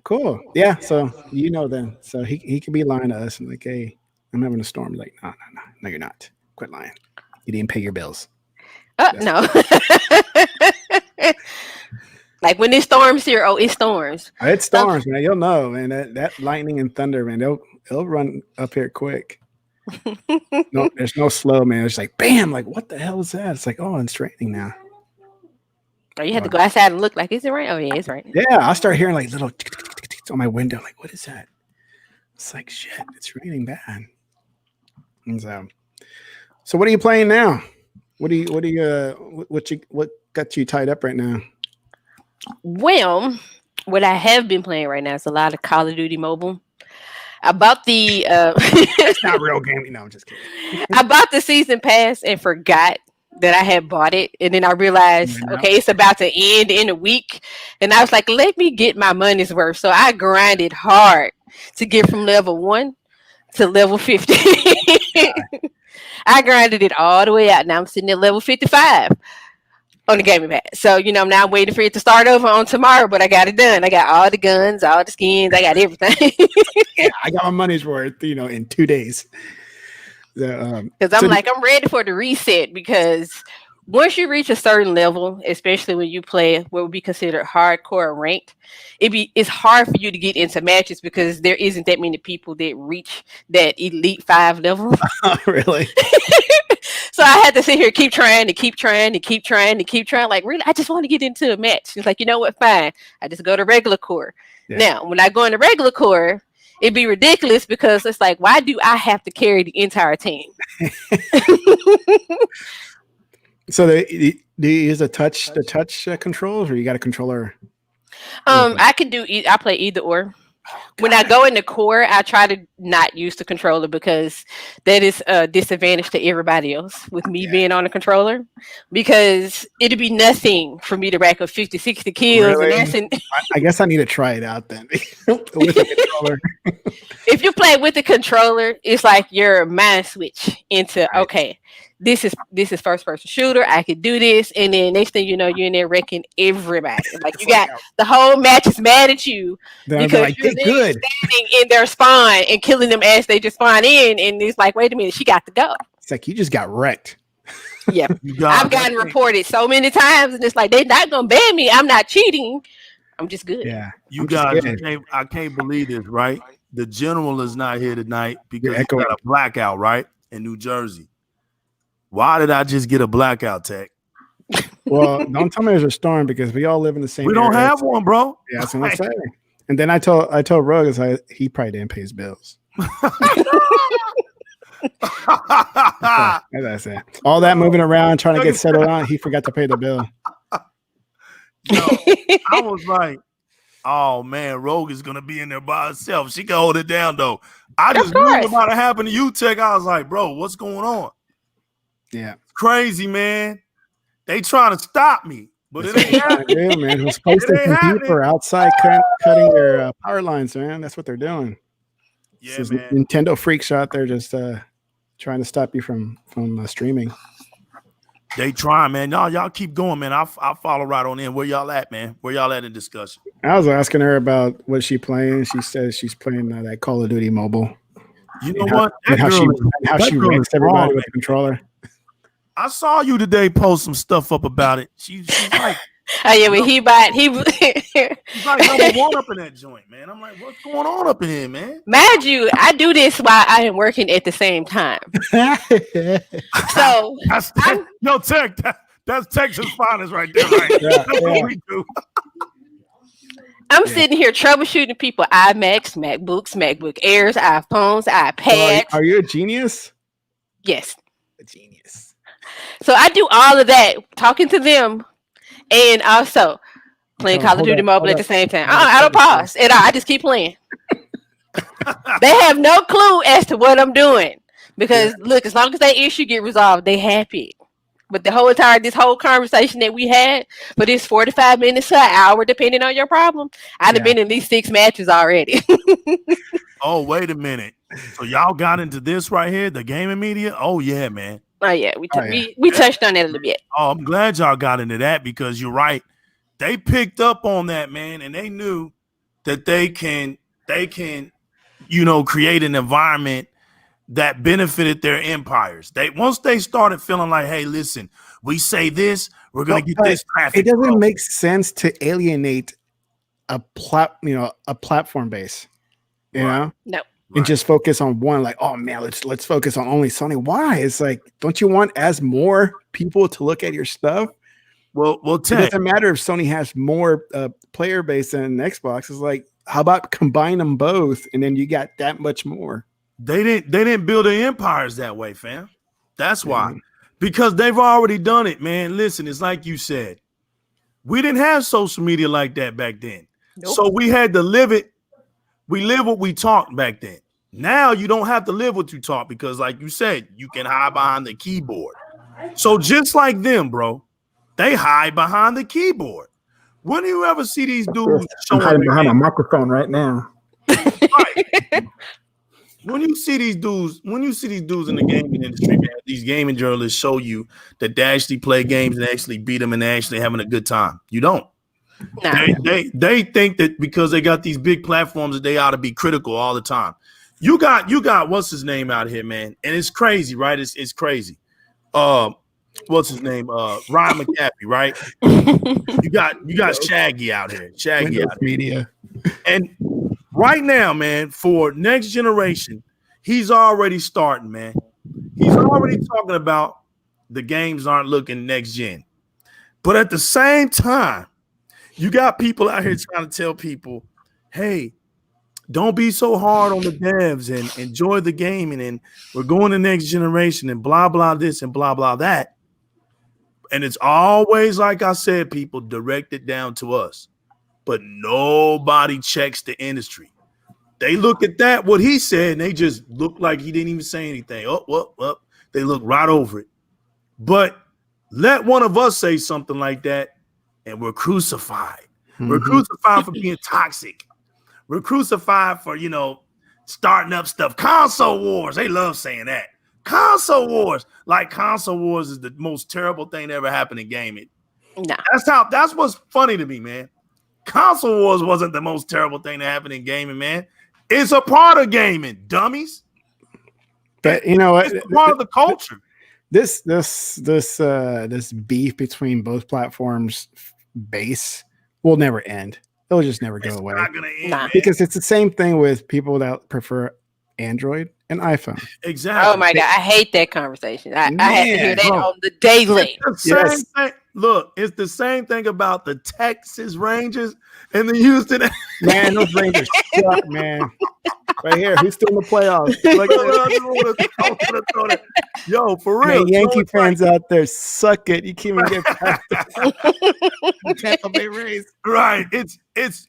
cool. Yeah, so then. So he could be lying to us and like, hey, I'm having a storm. Like, no, you're not. Quit lying. You didn't pay your bills. No. Like when it storms here, it storms. It storms, man. You'll know, man. That lightning and thunder, man. They'll run up here quick. No, there's no slow, man. It's like bam, like what the hell is that? It's like, oh, it's raining now. Oh, you had to go outside and look like, is it raining? Oh yeah, it's raining. Yeah, I'll start hearing like little on my window. Like, what is that? It's like shit, it's raining bad. And so what are you playing now? What got you tied up right now? Well, what I have been playing right now is a lot of Call of Duty Mobile. I bought the it's not real gaming. No, I'm just kidding. I bought the season pass and forgot that I had bought it, and then I realized, okay, it's about to end in a week, and I was like, let me get my money's worth. So I grinded hard to get from level 1 to level 50. I grinded it all the way out. Now I'm sitting at level 55 on the gaming pad. So, I'm now waiting for it to start over on tomorrow, but I got it done. I got all the guns, all the skins. I got everything. Yeah, I got my money's worth, in 2 days. Because I'm ready for the reset because once you reach a certain level, especially when you play what would be considered hardcore ranked, it's hard for you to get into matches because there isn't that many people that reach that elite 5 level. Really? So I had to sit here, keep trying to keep trying to keep trying to keep trying. Like, really, I just want to get into a match. It's like, you know what? Fine. I just go to regular core. Yeah. Now, when I go into regular core, it'd be ridiculous because it's like, why do I have to carry the entire team? So do you use the touch controls, or you got a controller? I can do. I play either or. When I go into core, I try to not use the controller because that is a disadvantage to everybody else with me being on the controller, because it'd be nothing for me to rack up 50, 60 kills. Really? And I guess I need to try it out then. With the controller. If you play with the controller, it's like your mind switch into, okay, this is first person shooter. I can do this, and then next thing you know, you're in there wrecking everybody. Like, you got the whole match is mad at you because you're standing in their spawn and killing them as they just spawn in, and it's like, wait a minute, she got to go. It's like you just got wrecked. Yeah, I've gotten reported so many times, and it's like they're not gonna ban me. I'm not cheating. I'm just good. Yeah, you guys, I can't believe this, right? The general is not here tonight because he got a blackout, right, in New Jersey. Why did I just get a blackout, Tech? Well, don't tell me there's a storm because we all live in the same. We don't have one, bro. Yeah, that's what I'm saying. And then I told Ruggs he probably didn't pay his bills. As I said, all that moving around trying to get settled on, he forgot to pay the bill. Yo, I was like, oh man, Rogue is gonna be in there by herself. She can hold it down though. I just knew about to happen to you, Tech. I was like, bro, what's going on? Yeah, crazy, man. They trying to stop me, but it ain't happening, man. Who's PlayStation people outside cutting their power lines, man? That's what they're doing. Yeah, man. Nintendo freaks out there just trying to stop you from streaming. They trying, man. Y'all keep going, man. I'll follow right on in. Where y'all at, man? Where y'all at in discussion? I was asking her about what she playing. She says she's playing that Call of Duty Mobile. You know what? How she ranks everybody with the controller. I saw you today post some stuff up about it. She's like, oh yeah, but he's like number one up in that joint, man. I'm like, what's going on up in here, man? Mind you, I do this while I am working at the same time. So Tech, that's Texas finest right there, right? That's what we do. I'm sitting here troubleshooting people iMacs, MacBooks, MacBook Airs, iPhones, iPads. So are you a genius? Yes. A genius. So I do all of that, talking to them, and also playing Call of Duty Mobile at the same time. I don't pause at all. I just keep playing. They have no clue as to what I'm doing because look, as long as that issue get resolved, they happy. But this whole conversation that we had for this 45 minutes to an hour, depending on your problem, I'd have been in these 6 matches already. Oh, wait a minute. So y'all got into this right here, the gaming media? Oh yeah, man. Oh yeah, we touched on that a little bit. Oh, I'm glad y'all got into that because you're right. They picked up on that, man, and they knew that they can, create an environment that benefited their empires. Once they started feeling like, hey, listen, we say this, we're gonna get this traffic. It doesn't make sense to alienate a platform base, you know? No. And just focus on one, like, oh man, let's focus on only Sony. Why? It's like, don't you want more people to look at your stuff? Well, it doesn't matter if Sony has more player base than Xbox. It's like, how about combine them both, and then you got that much more. They didn't build their empires that way, fam. That's why, because they've already done it, man. Listen, it's like you said, we didn't have social media like that back then, so we had to live it. We live what we talked back then. Now you don't have to live what you talk because, like you said, you can hide behind the keyboard. So just like them, bro, they hide behind the keyboard. When do you ever see these dudes I'm hiding behind a microphone right now? Right. When you see these dudes in the gaming industry, man, these gaming journalists show you that they actually play games and actually beat them and they're actually having a good time. You don't. Nah. They think that because they got these big platforms that they ought to be critical all the time. You got what's his name out here, man, and it's crazy, right? It's crazy. what's his name? Ryan McCaffrey, right? You got Shaggy out here. Shaggy Windows out here. Media. And right now, man, for next generation, he's already starting, man. He's already talking about the games aren't looking next gen. But at the same time, you got people out here trying to tell people, hey, don't be so hard on the devs and enjoy the gaming, and we're going to next generation and blah, blah, this and blah, blah, that. And it's always, like I said, people directed down to us. But nobody checks the industry. They look at that, what he said, and they just look like he didn't even say anything. Oh. They look right over it. But let one of us say something like that, and we're crucified. Mm-hmm. We're crucified for being toxic. We're crucified for, starting up stuff. Console wars. They love saying that. Console wars. Like console wars is the most terrible thing that ever happened in gaming. No. That's what's funny to me, man. Console wars wasn't the most terrible thing that happened in gaming, man. It's a part of gaming, dummies. But you know what? It's a part of the culture. This beef between both platforms base will never end. It'll just never go away. Not gonna end, because it's the same thing with people that prefer Android and iPhone. Exactly. Oh my God, I hate that conversation. I had to hear that on the daily. It's the same thing. Look, it's the same thing about the Texas Rangers and the Houston. Man, those Rangers suck, man. Right here, who's still in the playoffs? Yo, for real, man, Yankee fans out there suck it. You can't even get past the Tampa Bay Rays. Right? It's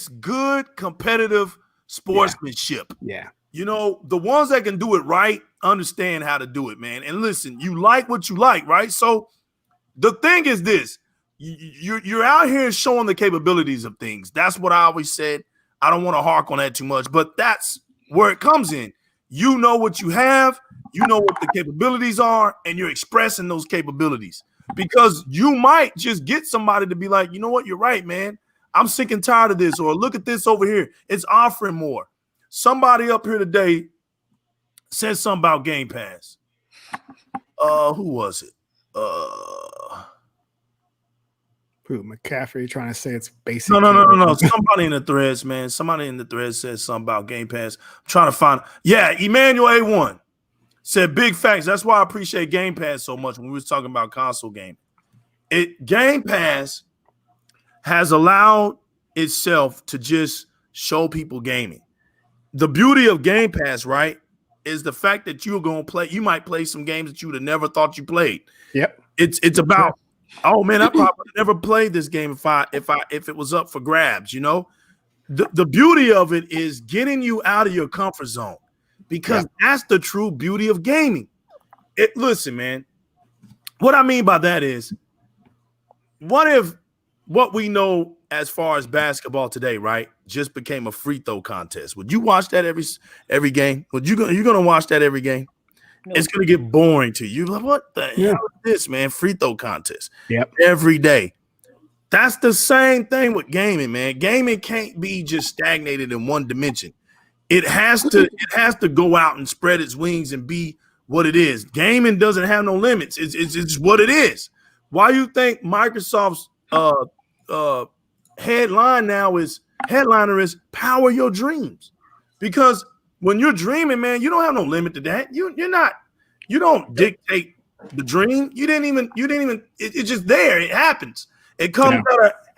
good competitive sportsmanship. Yeah. The ones that can do it right understand how to do it, man. And listen, you like what you like, right? So the thing is this: you're out here showing the capabilities of things. That's what I always said. I don't want to hark on that too much, but that's where it comes in. You know what you have, you know what the capabilities are, and you're expressing those capabilities. Because you might just get somebody to be like, you know what, you're right, man. I'm sick and tired of this, or look at this over here. It's offering more. Somebody up here today said something about Game Pass. Who was it? Who, McCaffrey trying to say it's basic? No. Somebody in the threads, man. Somebody in the threads said something about Game Pass. I'm trying to find. Yeah, Emmanuel A1 said big facts. That's why I appreciate Game Pass so much when we was talking about console game. Game Pass has allowed itself to just show people gaming. The beauty of Game Pass, right, is the fact that you're going to play. You might play some games that you would have never thought you played. Yep. It's about. Oh man, I probably never played this game if it was up for grabs. The beauty of it is getting you out of your comfort zone, because that's the true beauty of gaming. Listen, man, what I mean by that is, what if what we know as far as basketball today, right, just became a free throw contest? Would you watch that every game? You're gonna watch that every game? Nope. It's going to get boring to you. Like, what the hell is this, man? Free throw contest. Yep. Every day. That's the same thing with gaming, man. Gaming can't be just stagnated in one dimension. It has to go out and spread its wings and be what it is. Gaming doesn't have no limits. It's what it is. Why you think Microsoft's headliner is power your dreams? Because when you're dreaming, man, you don't have no limit to that. You don't dictate the dream. You didn't even, it's just there. It happens. It comes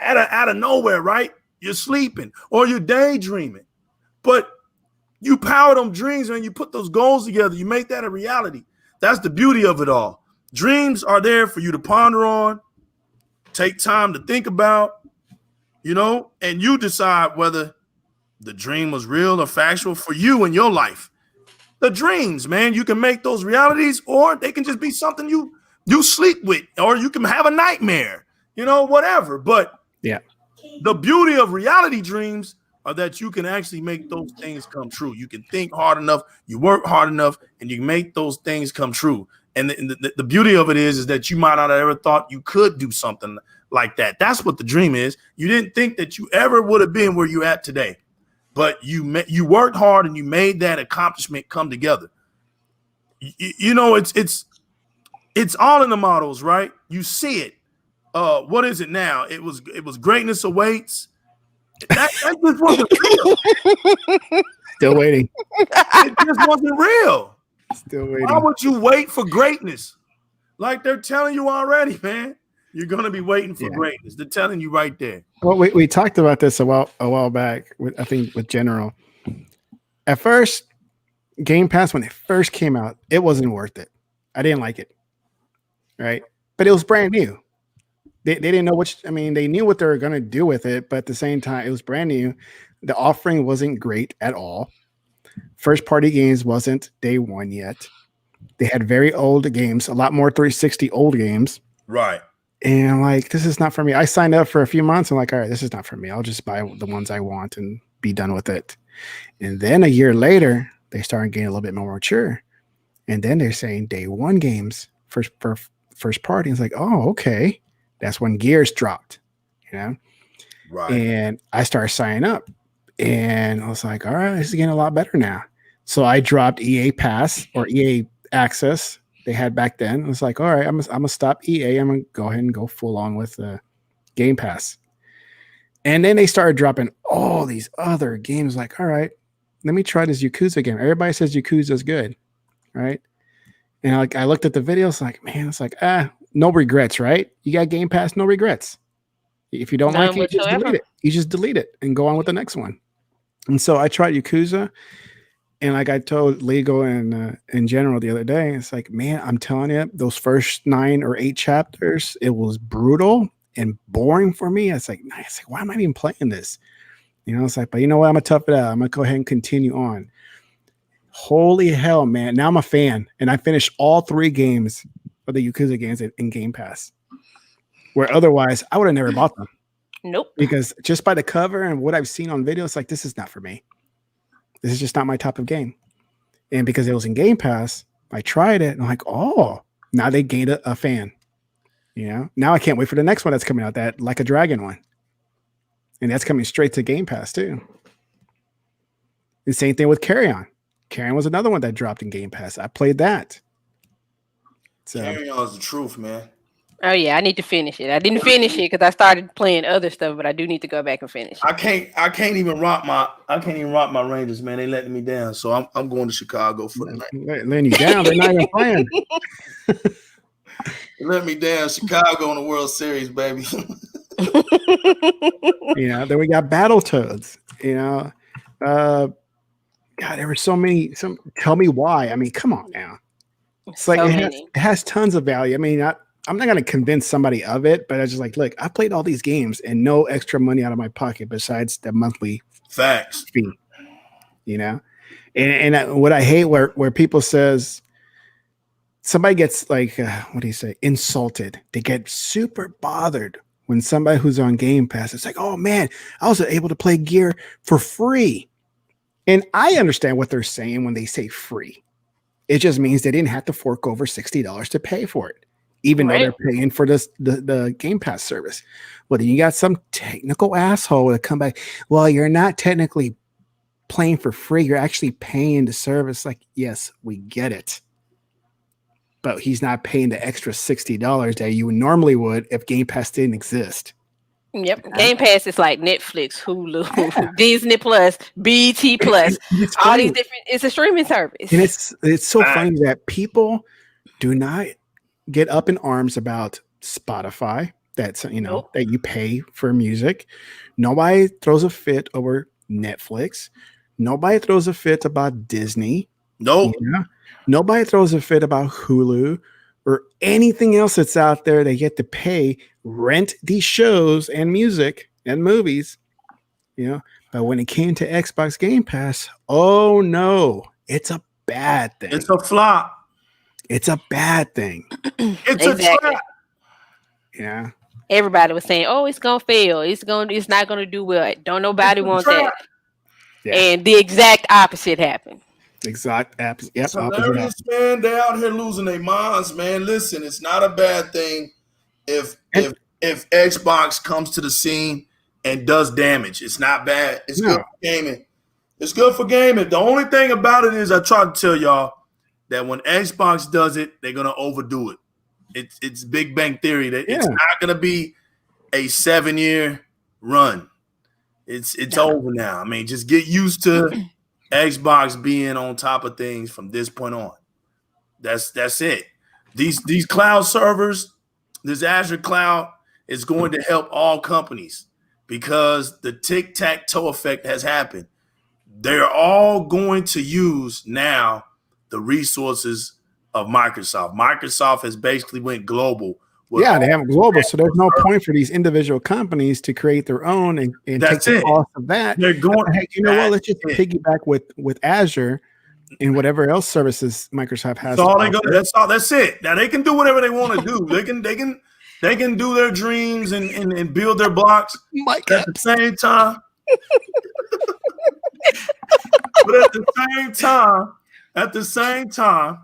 out of nowhere, right? You're sleeping or you're daydreaming, but you power them dreams, man. You put those goals together. You make that a reality. That's the beauty of it all. Dreams are there for you to ponder on, take time to think about, and you decide whether the dream was real or factual for you in your life. The dreams, man, you can make those realities, or they can just be something you sleep with, or you can have a nightmare, whatever. But the beauty of reality dreams are that you can actually make those things come true. You can think hard enough, you work hard enough, and you can make those things come true. And the beauty of it is that you might not have ever thought you could do something like that. That's what the dream is. You didn't think that you ever would have been where you're at today. But you worked hard and you made that accomplishment come together. It's It's all in the models, right? You see it. What is it now? It was greatness awaits. That just wasn't real. Still waiting. It just wasn't real. Still waiting. Why would you wait for greatness? Like they're telling you already, man. You're gonna be waiting for greatness. They're telling you right there. Well, we talked about this a while back. I think with General. At first, Game Pass when it first came out, it wasn't worth it. I didn't like it, right? But it was brand new. They didn't know they knew what they were going to do with it, but at the same time, it was brand new. The offering wasn't great at all. First party games wasn't day one yet. They had very old games, a lot more 360 old games. Right. And I'm like, this is not for me. I signed up for a few months. I'm like, all right, this is not for me. I'll just buy the ones I want and be done with it. And then a year later, they started getting a little bit more mature. And then they're saying day one games, first party. It's like, oh, okay. That's when Gears dropped, Right. And I started signing up. And I was like, all right, this is getting a lot better now. So I dropped EA Pass or EA Access they had back then. I was like, all right, I'm gonna stop EA. I'm gonna go ahead and go full on with Game Pass. And then they started dropping all these other games. Like, all right, let me try this Yakuza game. Everybody says Yakuza is good, right? And I looked at the videos, like, man, it's like, no regrets, right? You got Game Pass, no regrets. If you don't like it, you just delete it. You just delete it and go on with the next one. And so I tried Yakuza, and like I told Lego and in general the other day, it's like, man, I'm telling you, those first 9 or 8 chapters, it was brutal and boring for me. It's like, why am I even playing this? It's like, but you know what? I'm gonna tough it out. I'm gonna go ahead and continue on. Holy hell, man! Now I'm a fan, and I finished all 3 games of the Yakuza games in Game Pass. Where otherwise, I would have never bought them. Nope. Because just by the cover and what I've seen on video, it's like, this is not for me. This is just not my type of game. And because it was in Game Pass, I tried it, and I'm like, oh, now they gained a fan. Now I can't wait for the next one that's coming out, that Like a Dragon one. And that's coming straight to Game Pass too. The same thing with Carry On. Carry On was another one that dropped in Game Pass. I played that. So Carry On is the truth, man. Oh yeah, I need to finish it. I didn't finish it because I started playing other stuff, but I do need to go back and finish it. I can't even rock my Rangers, man. They letting me down. So I'm going to Chicago for the night. Letting you down, they're not even playing. They let me down. Chicago in the World Series, baby. Then we got Battletoads. God, there were so many. Tell me why. I mean, come on now. It's like it has tons of value. I mean, I'm not going to convince somebody of it, but I was just like, look, I played all these games and no extra money out of my pocket besides the monthly facts fee. And what I hate where people says somebody gets like, what do you say? Insulted. They get super bothered when somebody who's on Game Pass, it's like, oh man, I was able to play Gear for free. And I understand what they're saying when they say free. It just means they didn't have to fork over $60 to pay for it, even though they're paying for the Game Pass service. Well, then you got some technical asshole to come back. Well, you're not technically playing for free. You're actually paying the service. Like, yes, we get it. But he's not paying the extra $60 that you normally would if Game Pass didn't exist. Yep. Game Pass is like Netflix, Hulu, Disney Plus, BT Plus, all these different. It's a streaming service. And it's so funny that people do not get up in arms about Spotify. That's that you pay for music. Nobody throws a fit over Netflix. Nobody throws a fit about Disney. Nope. Nobody throws a fit about Hulu or anything else that's out there. They get to pay, rent these shows and music and movies, But when it came to Xbox Game Pass, oh no, it's a bad thing. It's a flop. It's a bad thing. It's a trap. Yeah. Everybody was saying, "Oh, it's gonna fail. It's not gonna do well." Don't nobody want that. Yeah. And the exact opposite happened. Exact opposite. Yep, it's hilarious, man. They're out here losing their minds, man. Listen, it's not a bad thing if Xbox comes to the scene and does damage. It's not bad. It's good for gaming. It's good for gaming. The only thing about it is I try to tell y'all that when Xbox does it, they're gonna overdo it. It's Big Bang Theory that it's not going to be a 7-year run. It's over now. I mean, just get used to Xbox being on top of things from this point on. That's it. These cloud servers, this Azure cloud is going to help all companies because the tic-tac-toe effect has happened. They're all going to use now the resources of Microsoft. Microsoft has basically went global. Yeah, they have global, so there's no point for these individual companies to create their own and take the cost of that. They're going. Hey, you know what? Let's just piggyback with Azure and whatever else services Microsoft has. That's all they go. That's all. That's it. Now they can do whatever they want to do. They can do their dreams and build their blocks at the same time. But at the same time,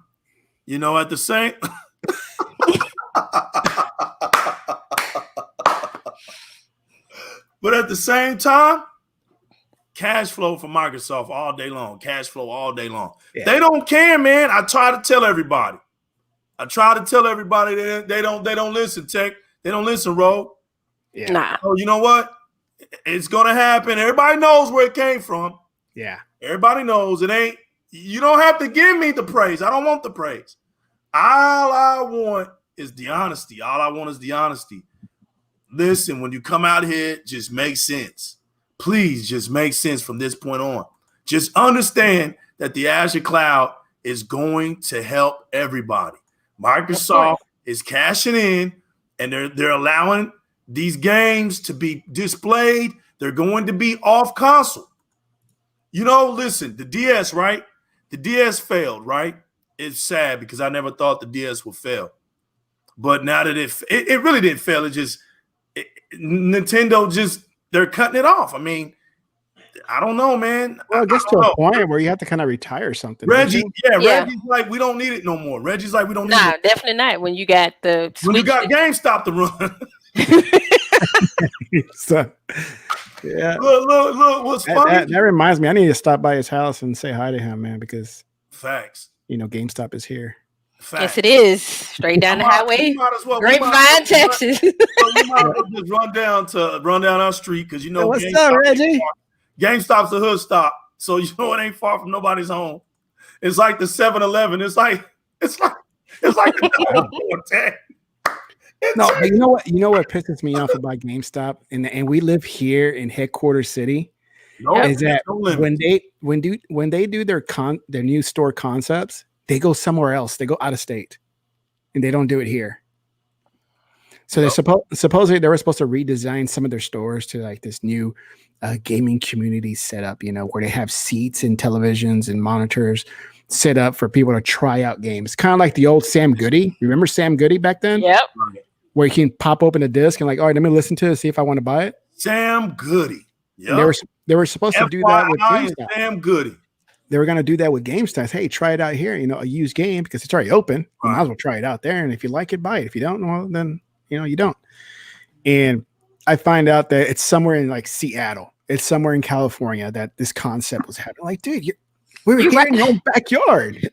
you know, at the same. But at the same time, cash flow for Microsoft all day long. Cash flow all day long. Yeah. They don't care, man. I try to tell everybody. They don't listen, Tech. They don't listen, Ro. Yeah. Nah. So you know what? It's gonna happen. Everybody knows where it came from. Yeah. Everybody knows it ain't. You don't have to give me the praise. I don't want the praise. All I want is the honesty. Listen, when you come out here, just make sense. Please just make sense from this point on. Just understand that the Azure cloud is going to help everybody. Microsoft is cashing in, and they're allowing these games to be displayed. They're going to be off console. You know, listen, the DS, right? The DS failed, right? It's sad because I never thought the DS would fail. But now that it really didn't fail, Nintendo they're cutting it off. I mean, I don't know, man. Well, it gets to a point where you have to kind of retire something. Reggie's like, we don't need it no more. Reggie's like, we don't need it. Nah, definitely not. When you got GameStop to run. So, yeah. Look, what's funny? That reminds me, I need to stop by his house and say hi to him, man, because facts. You know, GameStop is here. Yes, it is. Straight down the highway. Grapevine, Texas. You might as well just run down our street because you know what's up, Reggie? GameStop's a hood stop, so you know it ain't far from nobody's home. It's like the 7-Eleven. It's like the No, but you know what pisses me off about GameStop, and we live here in headquarters city, is that when they do their new store concepts, they go somewhere else. They go out of state, and they don't do it here. So they're supposedly they were supposed to redesign some of their stores to like this new gaming community setup, you know, where they have seats and televisions and monitors set up for people to try out games. Kind of like the old Sam Goody. Remember Sam Goody back then? Yep. Where you can pop open a disc and like, all right, let me listen to it, see if I want to buy it. Sam Goody. Yep. They were supposed to do that with GameStop. Sam Goody. They were going to do that with GameStop. Hey, try it out here. You know, a used game because it's already open. You might as well try it out there. And if you like it, buy it. If you don't, well, then you don't. And I find out that it's somewhere in like Seattle. It's somewhere in California that this concept was happening. Like, dude, we were here in your own backyard.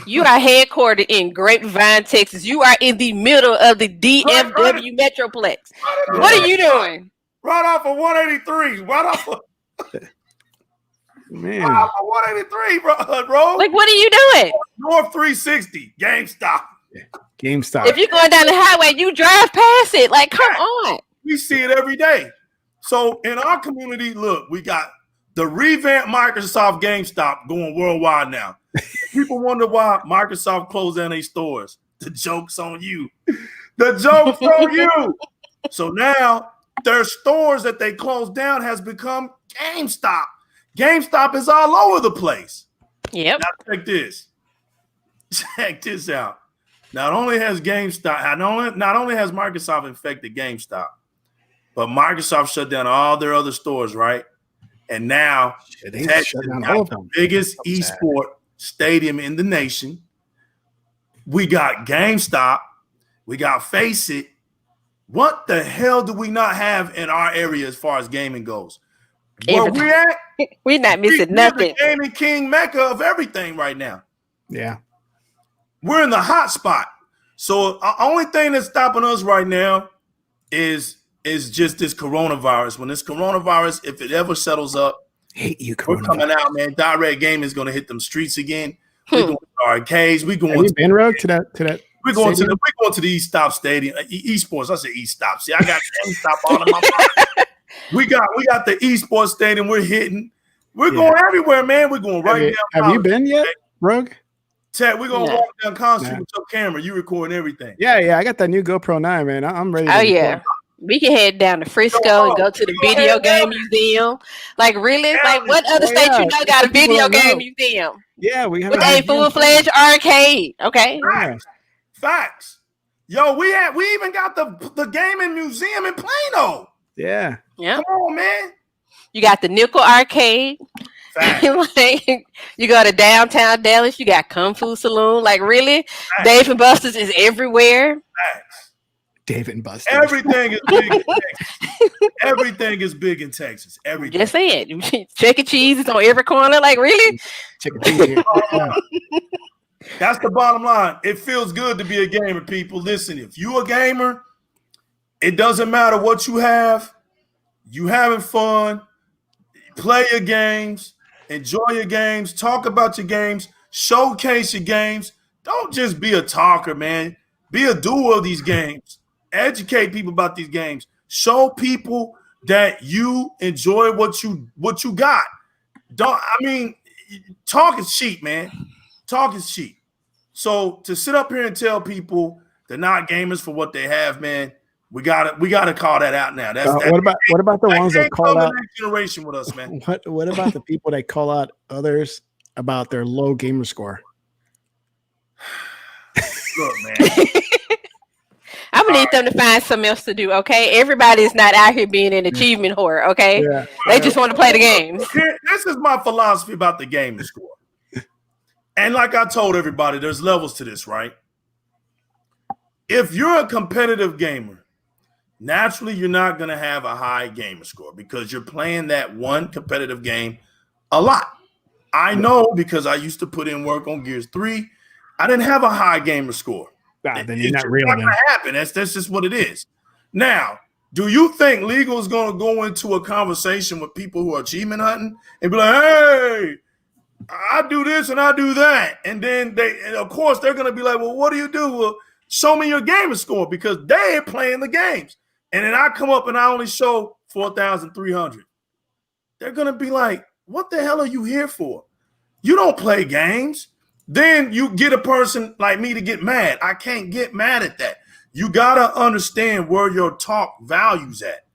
You are headquartered in Grapevine, Texas. You are in the middle of the DFW Metroplex. What are you doing? Right off of 183. Right off of 183, bro. Like, what are you doing? North 360, GameStop. GameStop. If you're going down the highway, you drive past it. Like, come on. We see it every day. So in our community, look, we got the revamped Microsoft GameStop going worldwide now. People wonder why Microsoft closed down their stores. The joke's on you. The joke's on you. So now their stores that they closed down has become GameStop. GameStop is all over the place. Yep. Now check this. Check this out. Not only has Microsoft infected GameStop, but Microsoft shut down all their other stores, right? And now Texas got the biggest esport stadium in the nation. We got GameStop. We got Face It. What the hell do we not have in our area as far as gaming goes? Where we at? We're not missing nothing. The gaming king mecca of everything right now. Yeah. We're in the hot spot. So the only thing that's stopping us right now is just this coronavirus. When this coronavirus, if it ever settles up, Hate you, we're coronavirus. coming out, man. Di-RRec Gaming is going to hit them streets again. We're Hmm. going to arcades. We're Have going you to been, Rogue, to that we're going stadium? to the East Stop Stadium. Esports. I said East Stop. See, I got East Stop all in my mind. We got the Esports Stadium. We're hitting. We're going everywhere, man. We're going right down. Have you been yet, Rogue? Ted, we're gonna No. walk down Con Street No. with your camera. You recording everything. Yeah. I got that new GoPro 9, man. I'm ready. Oh to yeah. record. We can head down to Frisco and go to the video game museum. Like really? Like what other state you know got a video game museum? Yeah, we have With a full-fledged arcade. Okay. Yeah. Facts. Yo, we even got the gaming museum in Plano. Yeah. Yeah. Come on, man. You got the Nickel Arcade. Facts. Like, you go to downtown Dallas, you got Kung Fu Saloon. Like really? Dave and Buster's is everywhere. Facts. Dave and Buster. Everything is big in Texas. Everything is big in Texas. Everything. Just saying. Chuck E. Cheese is on every corner. Like really? Chicken cheese. Yeah. That's the bottom line. It feels good to be a gamer, people. Listen, if you a gamer, it doesn't matter what you have. You having fun. Play your games. Enjoy your games. Talk about your games. Showcase your games. Don't just be a talker, man. Be a doer of these games. Educate people about these games. Show people that you enjoy what you got. Talk is cheap, man. Talk is cheap. So to sit up here and tell people they're not gamers for what they have, man, we gotta call that out now. What about the ones that call out the next generation with us, man? What about the people that call out others about their low gamer score? Look, man. I'm gonna need them to find something else to do. Okay, everybody's not out here being an achievement whore. Okay, they just want to play the games. This is my philosophy about the gaming score. And like I told everybody, there's levels to this, right? If you're a competitive gamer, naturally you're not going to have a high gamer score because you're playing that one competitive game a lot. I know because I used to put in work on Gears 3. I didn't have a high gamer score. Then you're not real. It's not going to happen. That's just what it is. Now, do you think legal is going to go into a conversation with people who are achievement hunting and be like, hey, I do this and I do that. And then of course, they're going to be like, well, what do you do? Well, show me your gamer score because they're playing the games. And then I come up and I only show 4,300. They're going to be like, what the hell are you here for? You don't play games. Then you get a person like me to get mad. I can't get mad at that. You got to understand where your talk value's at.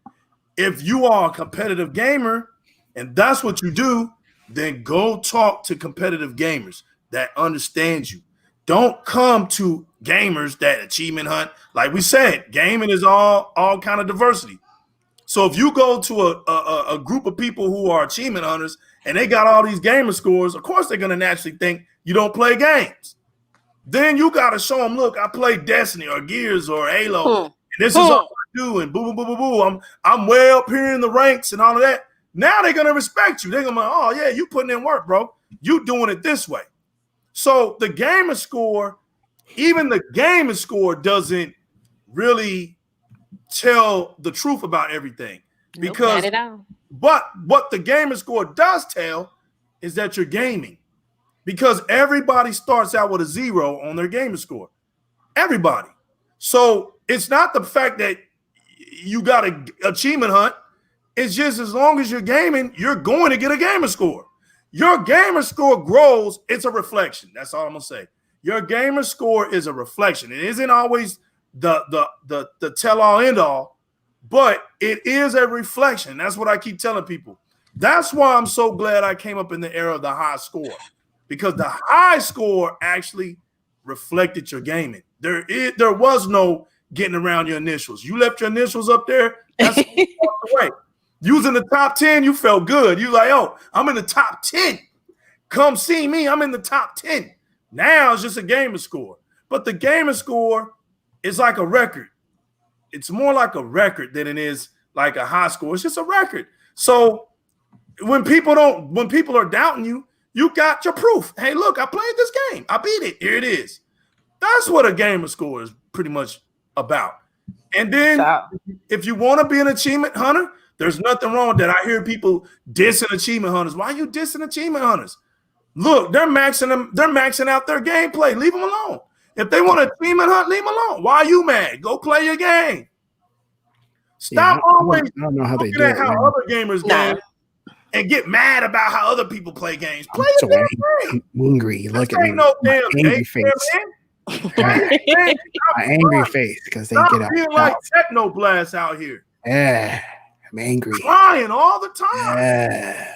If you are a competitive gamer and that's what you do, then go talk to competitive gamers that understand you. Don't come to gamers that achievement hunt. Like we said, gaming is all kind of diversity. So if you go to a group of people who are achievement hunters and they got all these gamer scores, of course they're going to naturally think you don't play games. Then you got to show them, look, I play Destiny or Gears or Halo. And this is all I do. And boo, boo, boo, boo, boo. I'm way up here in the ranks and all of that. Now they're going to respect you. They're going to be like, oh, yeah, you putting in work, bro. You doing it this way. So the gamer score, even the gamer score doesn't really tell the truth about everything. Because, but what the gamer score does tell is that you're gaming. Because everybody starts out with a 0 on their gamer score. Everybody. So it's not the fact that you got an achievement hunt. It's just as long as you're gaming, you're going to get a gamer score. Your gamer score grows. It's a reflection. That's all I'm going to say. Your gamer score is a reflection. It isn't always the tell-all, end-all, but it is a reflection. That's what I keep telling people. That's why I'm so glad I came up in the era of the high score. Because the high score actually reflected your gaming. There was no getting around your initials. You left your initials up there, that's the way. Using the top 10, you felt good. You like, oh, I'm in the top 10. Come see me, I'm in the top 10. Now it's just a gamer score. But the gamer score is like a record. It's more like a record than it is like a high score. It's just a record. So when people are doubting you, you got your proof. Hey, look, I played this game. I beat it. Here it is. That's what a gamer score is pretty much about. And then So, if you want to be an achievement hunter, there's nothing wrong with that. I hear people dissing achievement hunters. Why are you dissing achievement hunters? Look, they're maxing out their gameplay. Leave them alone. If they want to achievement hunt, leave them alone. Why are you mad? Go play your game. Stop always I don't know how they looking do at it. how Man. other gamers game and get mad about how other people play games. Play I'm so your angry. I'm angry. Look at me. ain't no My damn angry game, face. man. My angry face because they Stop get out. being like techno blasts out here. Yeah, I'm angry. Crying all the time. Yeah.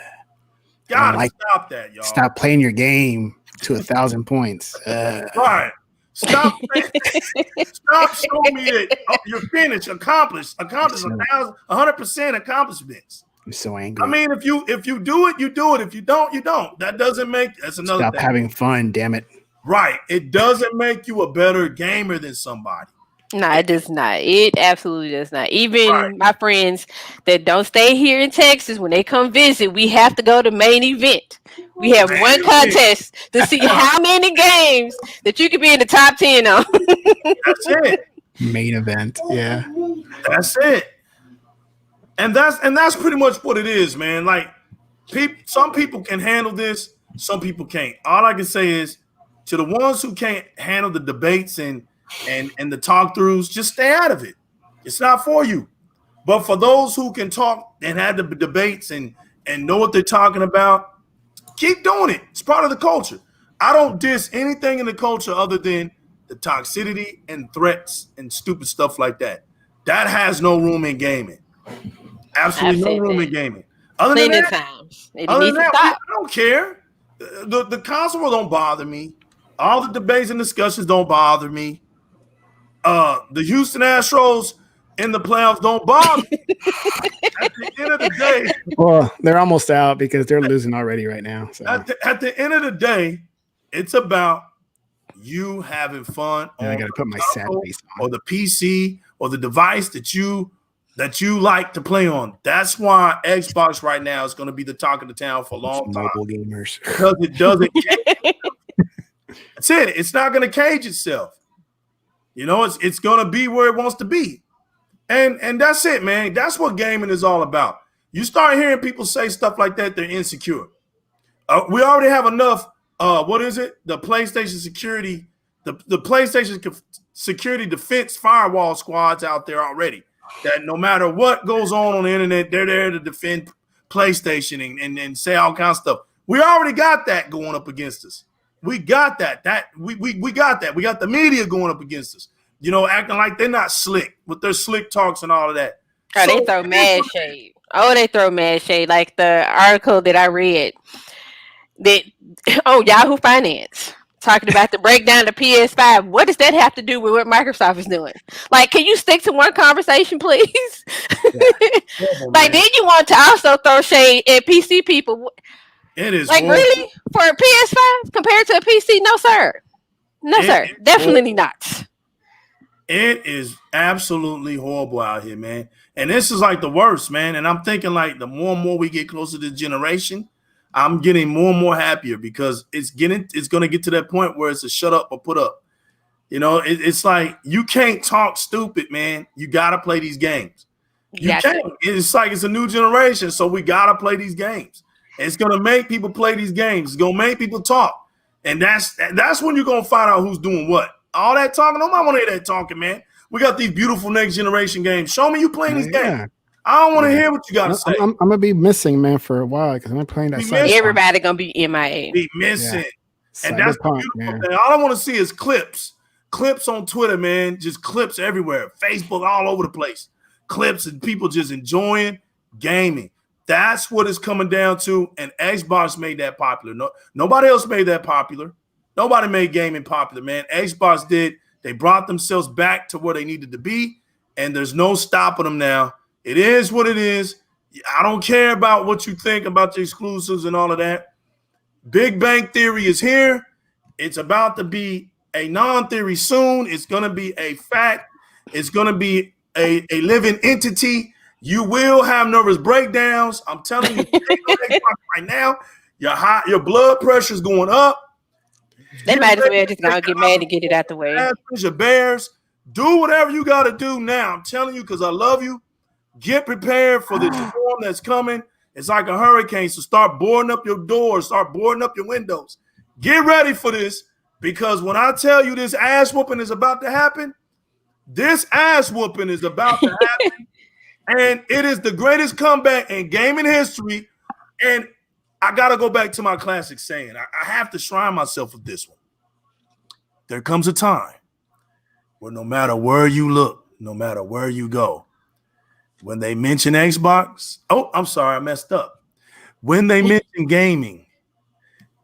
Gotta stop that, y'all. Stop playing your game to 1,000 points. Right. Stop showing me that you're finished, accomplished 100% accomplishments. I'm so angry. I mean, if you do it, you do it. If you don't, you don't. That doesn't make that's another Stop thing. having fun, damn it. Right. It doesn't make you a better gamer than somebody. no, it does not. It absolutely does not. Even my friends that don't stay here in Texas, when they come visit, we have to go to main event. We have one contest to see how many games that you can be in the top 10 on. That's it. Main event. Yeah. That's it. And that's pretty much what it is, man. Like some people can handle this, some people can't. All I can say is to the ones who can't handle the debates and the talk throughs, just stay out of it. It's not for you. But for those who can talk and have the debates and know what they're talking about, keep doing it. It's part of the culture. I don't diss anything in the culture other than the toxicity and threats and stupid stuff like that. That has no room in gaming. Absolutely no room in gaming. Other than that, I don't care. The console war don't bother me. All the debates and discussions don't bother me. The Houston Astros in the playoffs don't bother me. At the end of the day, well, they're almost out because they're losing already right now. So. At the end of the day, it's about you having fun on I gotta put my sad face on. Or the PC or the device that you like to play on. That's why Xbox right now is going to be the talk of the town for a long time. Mobile gamers. Because it doesn't That's it. It's not going to cage itself. You know, it's going to be where it wants to be. And that's it, man. That's what gaming is all about. You start hearing people say stuff like that, they're insecure. We already have enough, the PlayStation security, the PlayStation security defense firewall squads out there already. That no matter what goes on the internet, they're there to defend PlayStation and say all kinds of stuff. We already got that going up against us. We got that. We got that. We got the media going up against us. You know, acting like they're not slick with their slick talks and all of that. Oh, they throw mad shade. They throw mad shade. Like the article that I read that Yahoo Finance talking about the breakdown of PS5. What does that have to do with what Microsoft is doing? Like, can you stick to one conversation, please? Like, then you want to also throw shade at PC people. It is like horrible. Really for a PS5 compared to a PC? No, sir. No, sir. Definitely not. It is absolutely horrible out here, man. And this is like the worst, man. And I'm thinking like the more and more we get closer to this generation, I'm getting more and more happier because it's going to get to that point where it's a shut up or put up. You know, it's like you can't talk stupid, man. You got to play these games. You can't. It's like it's a new generation, so we got to play these games. It's going to make people play these games. It's going to make people talk. And that's when you're going to find out who's doing what. All that talking, nobody want to hear that talking, man. We got these beautiful next generation games. Show me you playing these games. I don't want to hear what you got to say. I'm going to be missing, man, for a while because I'm not playing that side. Everybody going to be MIA. Be missing. Yeah. And that's the beautiful thing. All I want to see is clips. Clips on Twitter, man. Just clips everywhere. Facebook, all over the place. Clips and people just enjoying gaming. That's what it's coming down to. And Xbox made that popular. Nobody else made that popular. Nobody made gaming popular, man. Xbox did. They brought themselves back to where they needed to be, and there's no stopping them now. It is what it is. I don't care about what you think about the exclusives and all of that. Big Bang Theory is here. It's about to be a non-theory soon. It's going to be a fact. It's going to be a living entity. You will have nervous breakdowns. I'm telling you, right now, your blood pressure is going up. They might as well just go get mad and get it out the way. Your Bears, do whatever you got to do now. I'm telling you, because I love you. Get prepared for the storm that's coming. It's like a hurricane, so start boarding up your doors, start boarding up your windows. Get ready for this, because when I tell you this ass whooping is about to happen, this ass whooping is about to happen, and it is the greatest comeback in gaming history. And I got to go back to my classic saying. I have to shrine myself with this one. There comes a time where no matter where you look, no matter where you go, when they mention Xbox, I'm sorry, I messed up. When they mention gaming,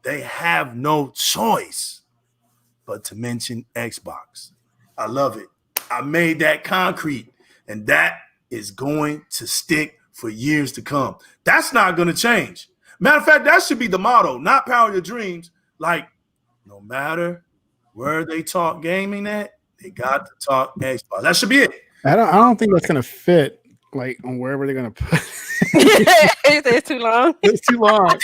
they have no choice but to mention Xbox. I love it. I made that concrete, and that is going to stick for years to come. That's not going to change. Matter of fact, that should be the motto, not Power Your Dreams. Like, no matter where they talk gaming at, they got to talk Xbox. That should be it. I don't think that's gonna fit like on wherever they're gonna put. It's too long. It's too long.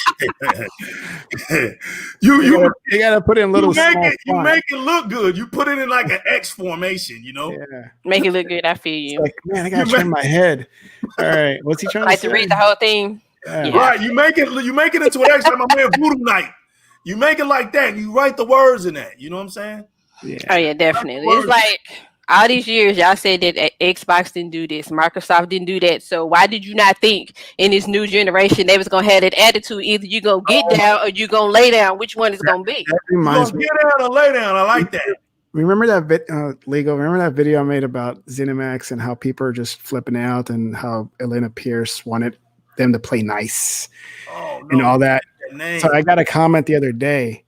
you gotta put in little. You make it look good. You put it in like an X formation. You know, make it look good. I feel you. It's like, man, I gotta turn my head. All right, what's he trying like to say? to read the whole thing? Yeah. Right, you make it into an X. Like my man Voodoo Night. You make it like that, and you write the words in that. You know what I'm saying? Yeah. Oh yeah, definitely. It's like all these years y'all said that Xbox didn't do this, Microsoft didn't do that. So why did you not think in this new generation they was gonna have that attitude? Either you gonna get down or you gonna lay down. Which one is gonna be? That reminds me. Get down or lay down. I like that. Remember that Remember that video I made about ZeniMax and how people are just flipping out and how Elena Pierce wanted them to play nice and all that. So I got a comment the other day,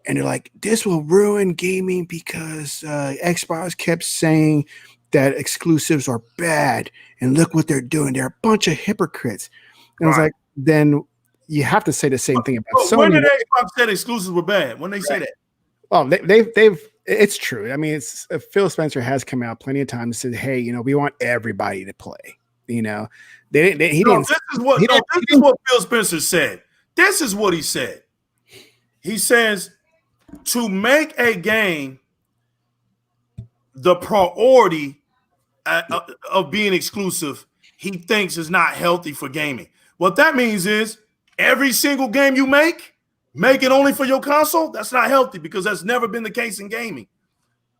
and they're like, "This will ruin gaming because Xbox kept saying that exclusives are bad, and look what they're doing. They're a bunch of hypocrites." And I was like, "Then you have to say the same thing about Sony." When did Xbox say exclusives were bad? When they say that? Oh, they've. It's true. I mean, it's Phil Spencer has come out plenty of times and said, "Hey, we want everybody to play." He didn't. This is what Phil Spencer said. This is what he said. He says, to make a game the priority of being exclusive, he thinks is not healthy for gaming. What that means is every single game you make it only for your console. That's not healthy, because that's never been the case in gaming.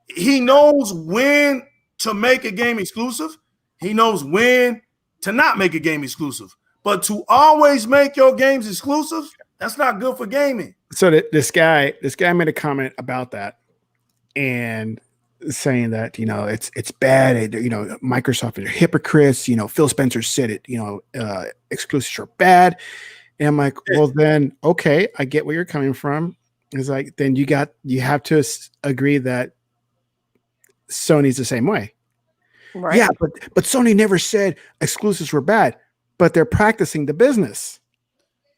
He knows when to make a game exclusive. He knows when to not make a game exclusive. But to always make your games exclusive, that's not good for gaming. So this guy made a comment about that and saying that, it's bad. Microsoft are hypocrites. Phil Spencer said it, exclusives are bad. And I'm like, well, then, okay, I get where you're coming from. It's like, then you have to agree that Sony's the same way. Right. Yeah, but Sony never said exclusives were bad, but they're practicing the business.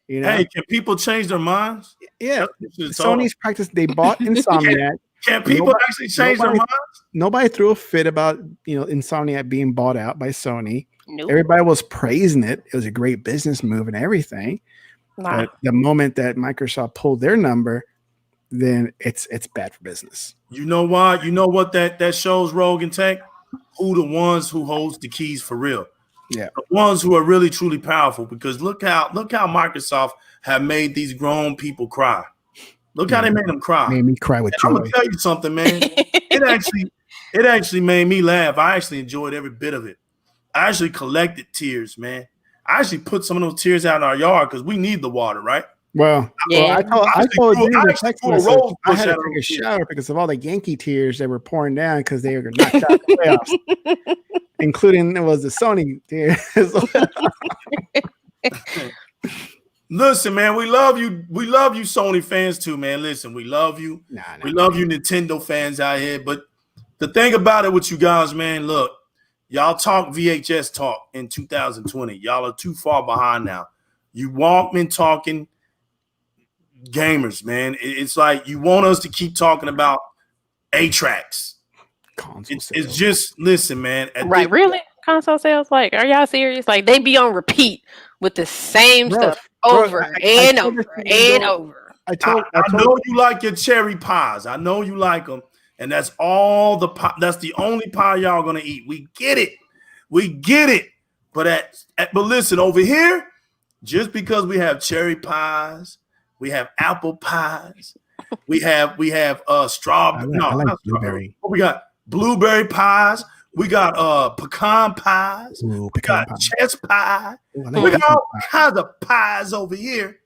Hey, can people change their minds? Yeah, Sony's practice. They bought Insomniac. Can people actually change their minds? Nobody threw a fit about Insomniac being bought out by Sony. Nope. Everybody was praising it. It was a great business move and everything. Wow. But the moment that Microsoft pulled their number, then it's bad for business. You know why? You know what that shows, Rogue and Tech? Who the ones who holds the keys for real. Yeah. The ones who are really truly powerful, because look how Microsoft have made these grown people cry. Look how they made them cry. Made me cry with joy. I'm gonna tell you something, man. It actually made me laugh. I actually enjoyed every bit of it. I actually collected tears, man. I actually put some of those tears out in our yard because we need the water, right? Well, I told you the text message I had to take a shower because of all the Yankee tears that were pouring down because they were knocked out of the playoffs, including it was the Sony tears. Listen, man, we love you. We love you, Sony fans too, man. Listen, we love you. We love you, Nintendo fans out here. But the thing about it with you guys, man, look, y'all talk VHS talk in 2020. Y'all are too far behind now. You Walkman talking gamers, man. It's like you want us to keep talking about 8-tracks. It's just, listen, man. Right, really? Console sales? Like, are y'all serious? Like, they be on repeat with the same stuff over and over and over. I know you like your cherry pies. I know you like them, and that's all the pie. That's the only pie y'all gonna eat. We get it. But but listen, over here, just because we have cherry pies, we have apple pies, we have strawberry. Not blueberry. We got blueberry pies. We got pecan pies. Ooh, we got chess pie. Ooh, we got all kinds of pies over here.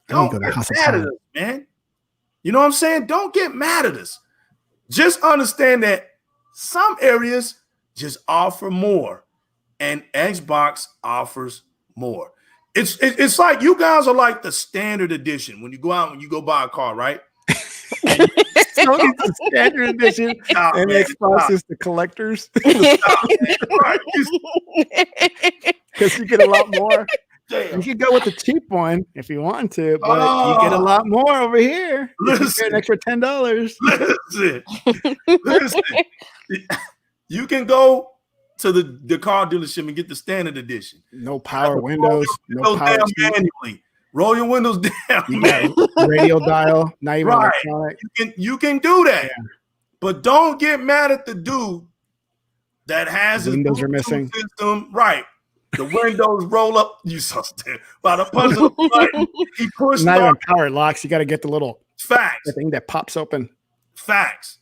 Don't get mad at us, man. You know what I'm saying? Don't get mad at us. Just understand that some areas just offer more, and Xbox offers more. It's like you guys are like the standard edition when you go out and you go buy a car, right? Sony's the standard edition, and Xbox is the collectors. Because you get a lot more. Damn. You could go with the cheap one if you want to, but you get a lot more over here. Listen, an extra $10. Listen. You can go to the car dealership and get the standard edition. No power windows, no power manually. Roll your windows down. You got radio dial, not even electronic. You can do that, but don't get mad at the dude that has his windows are missing system. Right, the windows roll up. You so stupid. By the punch of the button, he pushed. Not even power locks. You got to get the little thing that pops open. Facts.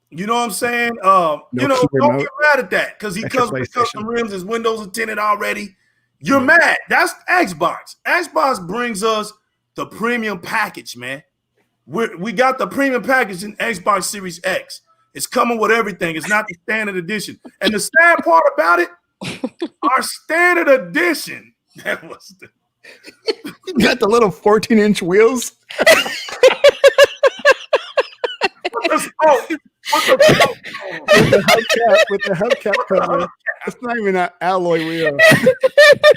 You know what I'm saying? Don't get mad at that because he comes with custom rims. His windows are tinted already. You're mad. That's Xbox. Xbox brings us the premium package, man. We got the premium package in Xbox Series X. It's coming with everything. It's not the standard edition. And the sad part about it, our standard edition, that was you got the little 14-inch wheels. With the hubcap cover. It's not even an alloy wheel.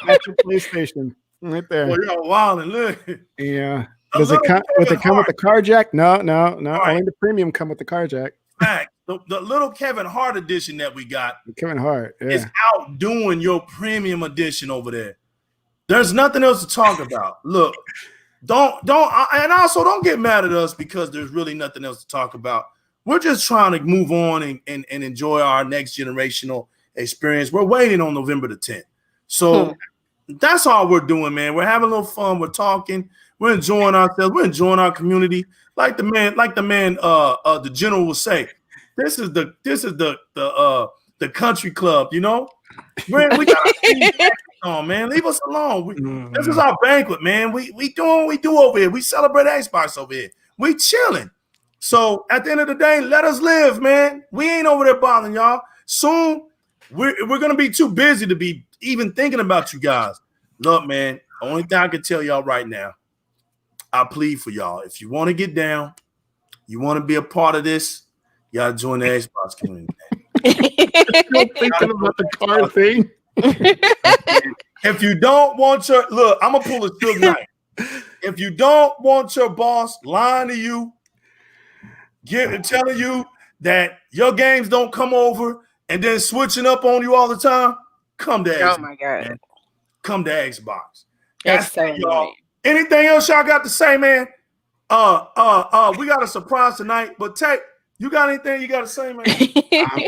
That's your PlayStation right there. Well, you're wild and look. Yeah. Does it come with the car jack? No. Right. Only the premium come with the car jack. Fact. The little Kevin Hart edition that we got, Kevin Hart, is outdoing your premium edition over there. There's nothing else to talk about. Look, don't get mad at us because there's really nothing else to talk about. We're just trying to move on and enjoy our next generational experience. We're waiting on November the 10th. So that's all we're doing, man. We're having a little fun. We're talking. We're enjoying ourselves. We're enjoying our community. Like the man, the general will say, this is the country club, you know? We got on, man. Leave us alone. This is our banquet, man. We doing what we do over here. We celebrate Xbox over here. We chilling. So at the end of the day, let us live, man. We ain't over there bothering y'all. Soon, we're gonna be too busy to be even thinking about you guys. Look, man, only thing I can tell y'all right now, I plead for y'all. If you want to get down, you want to be a part of this, y'all join the Xbox community. Still thinking about the car thing. If you don't want I'm gonna pull a Suge Knight. If you don't want your boss lying to you, telling you that your games don't come over and then switching up on you all the time, come to Xbox. Oh my God. Man. Come to Xbox. That's so y'all. Anything else y'all got to say, man? We got a surprise tonight, but you got anything you got to say, man?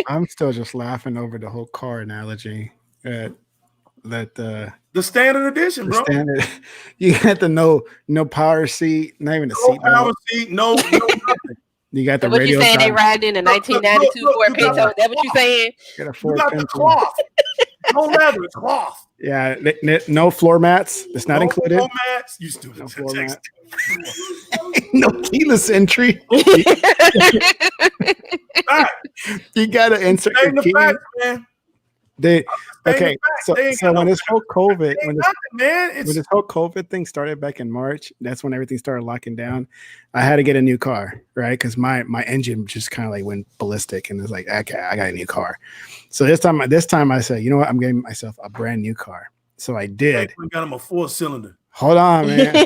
I'm still just laughing over the whole car analogy. The standard edition, bro. Standard. You got the no power seat, not even a seat. No power seat, no nothing. You got the what radio. You saying they riding in a 1992 Ford Pinto? Is that what you saying? You got the cloth. No leather, cloth. Yeah, no floor mats. It's not included. Floor mats. You stupid. No floor mats. No keyless entry. You got to insert your key. Facts, man. So when this whole COVID, when this whole COVID thing started back in March, that's when everything started locking down. I had to get a new car, right? Because my engine just kind of like went ballistic, and it's like, okay, I got a new car. So this time I said, you know what, I'm getting myself a brand new car. So I did. We got him a 4-cylinder. Hold on, man.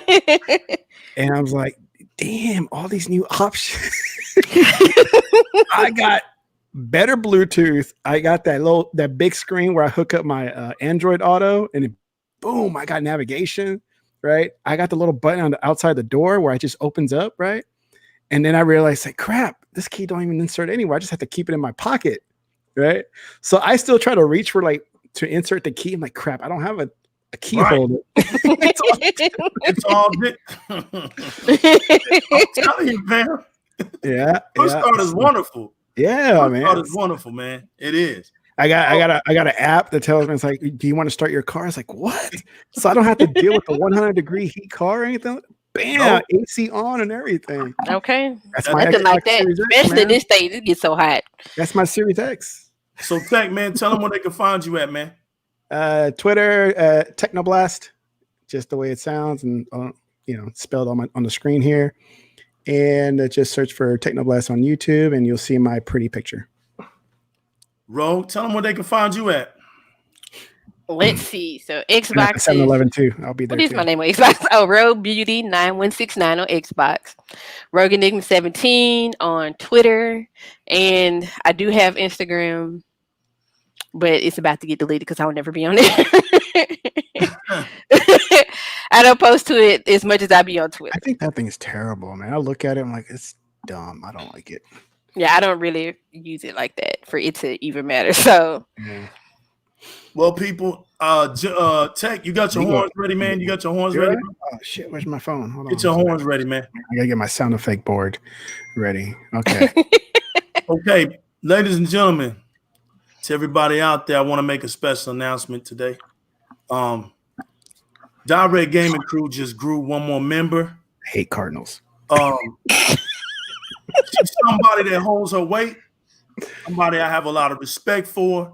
And I was like, damn, all these new options. I got better Bluetooth. I got that big screen where I hook up my Android Auto, and boom, I got navigation. right? I got the little button on the outside the door where it just opens up, right? And then I realized, like, crap, this key don't even insert anywhere. I just have to keep it in my pocket, right? So I still try to reach for like to insert the key. I'm like, crap, I don't have a key holder. It's all good. I'm telling you, man. Yeah. Push start is wonderful. Yeah, Push man. start is wonderful, man. It is. I got an app that tells me, it's like, do you want to start your car? It's like, what? So I don't have to deal with the 100-degree heat car or anything. Bam, Nope. AC on and everything. Okay. That's my Nothing Xbox like that. Series X, Especially man. this state, it gets so hot. That's my Series X. So Tech, man, tell them where they can find you at, man. Twitter, Technoblast, just the way it sounds, and spelled on the screen here. And just search for Technoblast on YouTube, and you'll see my pretty picture. Rogue, tell them where they can find you at. Let's see. So Xbox 7-Eleven too. I'll be there. What is my name on Xbox? Oh, Rogue Beauty 9169 on Xbox. Rogue Enigma 17 on Twitter, and I do have Instagram, but it's about to get deleted because I'll never be on it. I don't post to it as much as I be on Twitter. I think that thing is terrible, man. I look at it, I'm like, it's dumb. I don't like it. Yeah, I don't really use it like that for it to even matter. So, well, people, Tech, you got your horns ready, man. You got your horns ready. Oh shit, where's my phone? Hold on. Get your horns ready, man. I gotta get my sound effect board ready. Okay. Okay, ladies and gentlemen, to everybody out there, I want to make a special announcement today. Di-RRec Gaming Crew just grew one more member. I hate Cardinals. She's somebody that holds her weight, somebody I have a lot of respect for,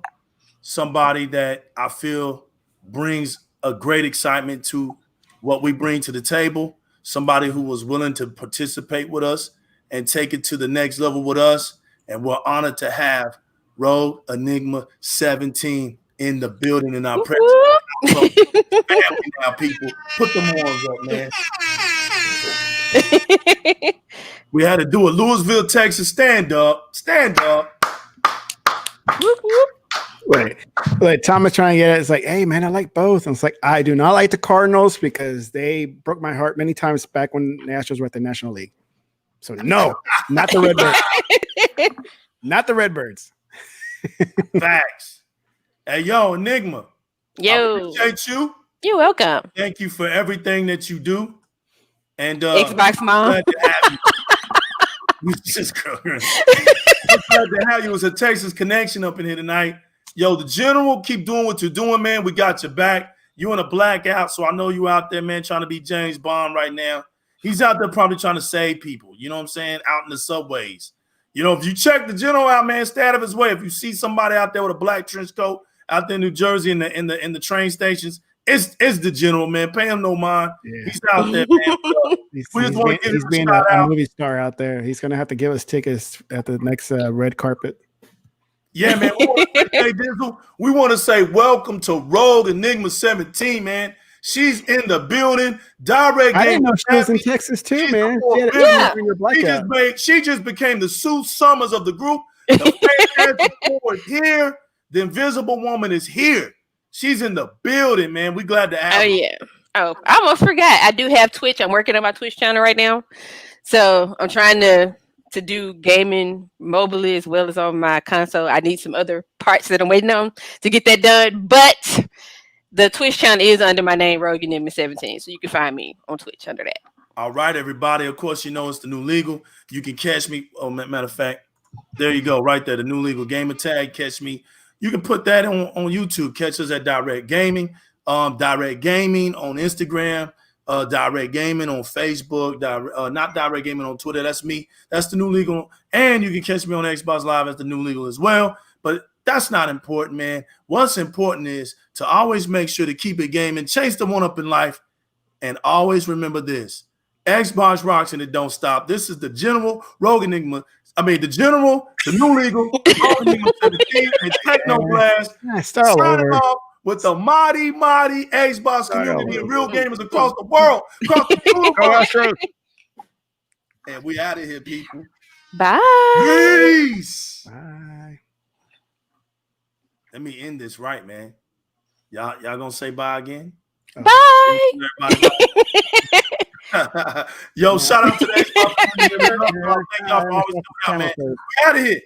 somebody that I feel brings a great excitement to what we bring to the table, somebody who was willing to participate with us and take it to the next level with us. And we're honored to have Rogue Enigma 17 in the building in our presence. So, now, people, put them horns up, man. We had to do a Louisville, Texas stand up. Stand up. Wait, Thomas trying to get it. It's like, hey, man, I like both. And it's like, I do not like the Cardinals because they broke my heart many times back when the Astros were at the National League. So, no, not the Redbirds. Not the Redbirds. Facts. Hey, yo, Enigma. Yo. I appreciate you. You're welcome. Thank you for everything that you do. And Xbox mom. Glad to have you. Just glad to have you. It was a Texas connection up in here tonight. Yo, the General, keep doing what you're doing, man. We got your back. You in a blackout, so I know you out there, man, trying to be James Bond right now. He's out there probably trying to save people. You know what I'm saying? Out in the subways. You know, if you check the General out, man, stay out of his way. If you see somebody out there with a black trench coat out there in New Jersey in the train stations, it's the General, man. Pay him no mind. Yeah. He's out there, man. We just want to give him a shout out. Movie star out there. He's gonna have to give us tickets at the next red carpet. Yeah, man. We want to say welcome to Rogue Enigma 17, man. She's in the building. Di-RRec. I didn't know she was in Texas too, man. She just became the Sue Summers of the group. The fantastic forward here. The Invisible Woman is here. She's in the building, man. We glad to have her. Oh, yeah. Oh, I almost forgot. I do have Twitch. I'm working on my Twitch channel right now. So I'm trying to do gaming mobile as well as on my console. I need some other parts that I'm waiting on to get that done. But the Twitch channel is under my name, Rogue Enigma 17. So you can find me on Twitch under that. All right, everybody. Of course, you know it's the New Legal. You can catch me. Oh, matter of fact, there you go, right there. The New Legal Gamer Tag. Catch me. You can put that on YouTube. Catch us at Di-RRec Gaming. Di-RRec Gaming on Instagram. Di-RRec Gaming on Facebook. Not Di-RRec Gaming on Twitter. That's me. That's the New Legal. And you can catch me on Xbox Live as the New Legal as well. But that's not important, man. What's important is to always make sure to keep it gaming, chase the one up in life, and always remember this. Xbox rocks and it don't stop. This is the General Rogue Enigma. The General, the New Legal, Rogue Enigma 17, and Technoblast. Signing off with the mighty Xbox community and real gamers across the world. Across the universe. And we out of here, people. Bye. Peace. Bye. Let me end this right, man. Y'all gonna say bye again? Bye. Everybody. Yo, shout out to the Xbox community. Thank y'all for always coming out, man. We out of here.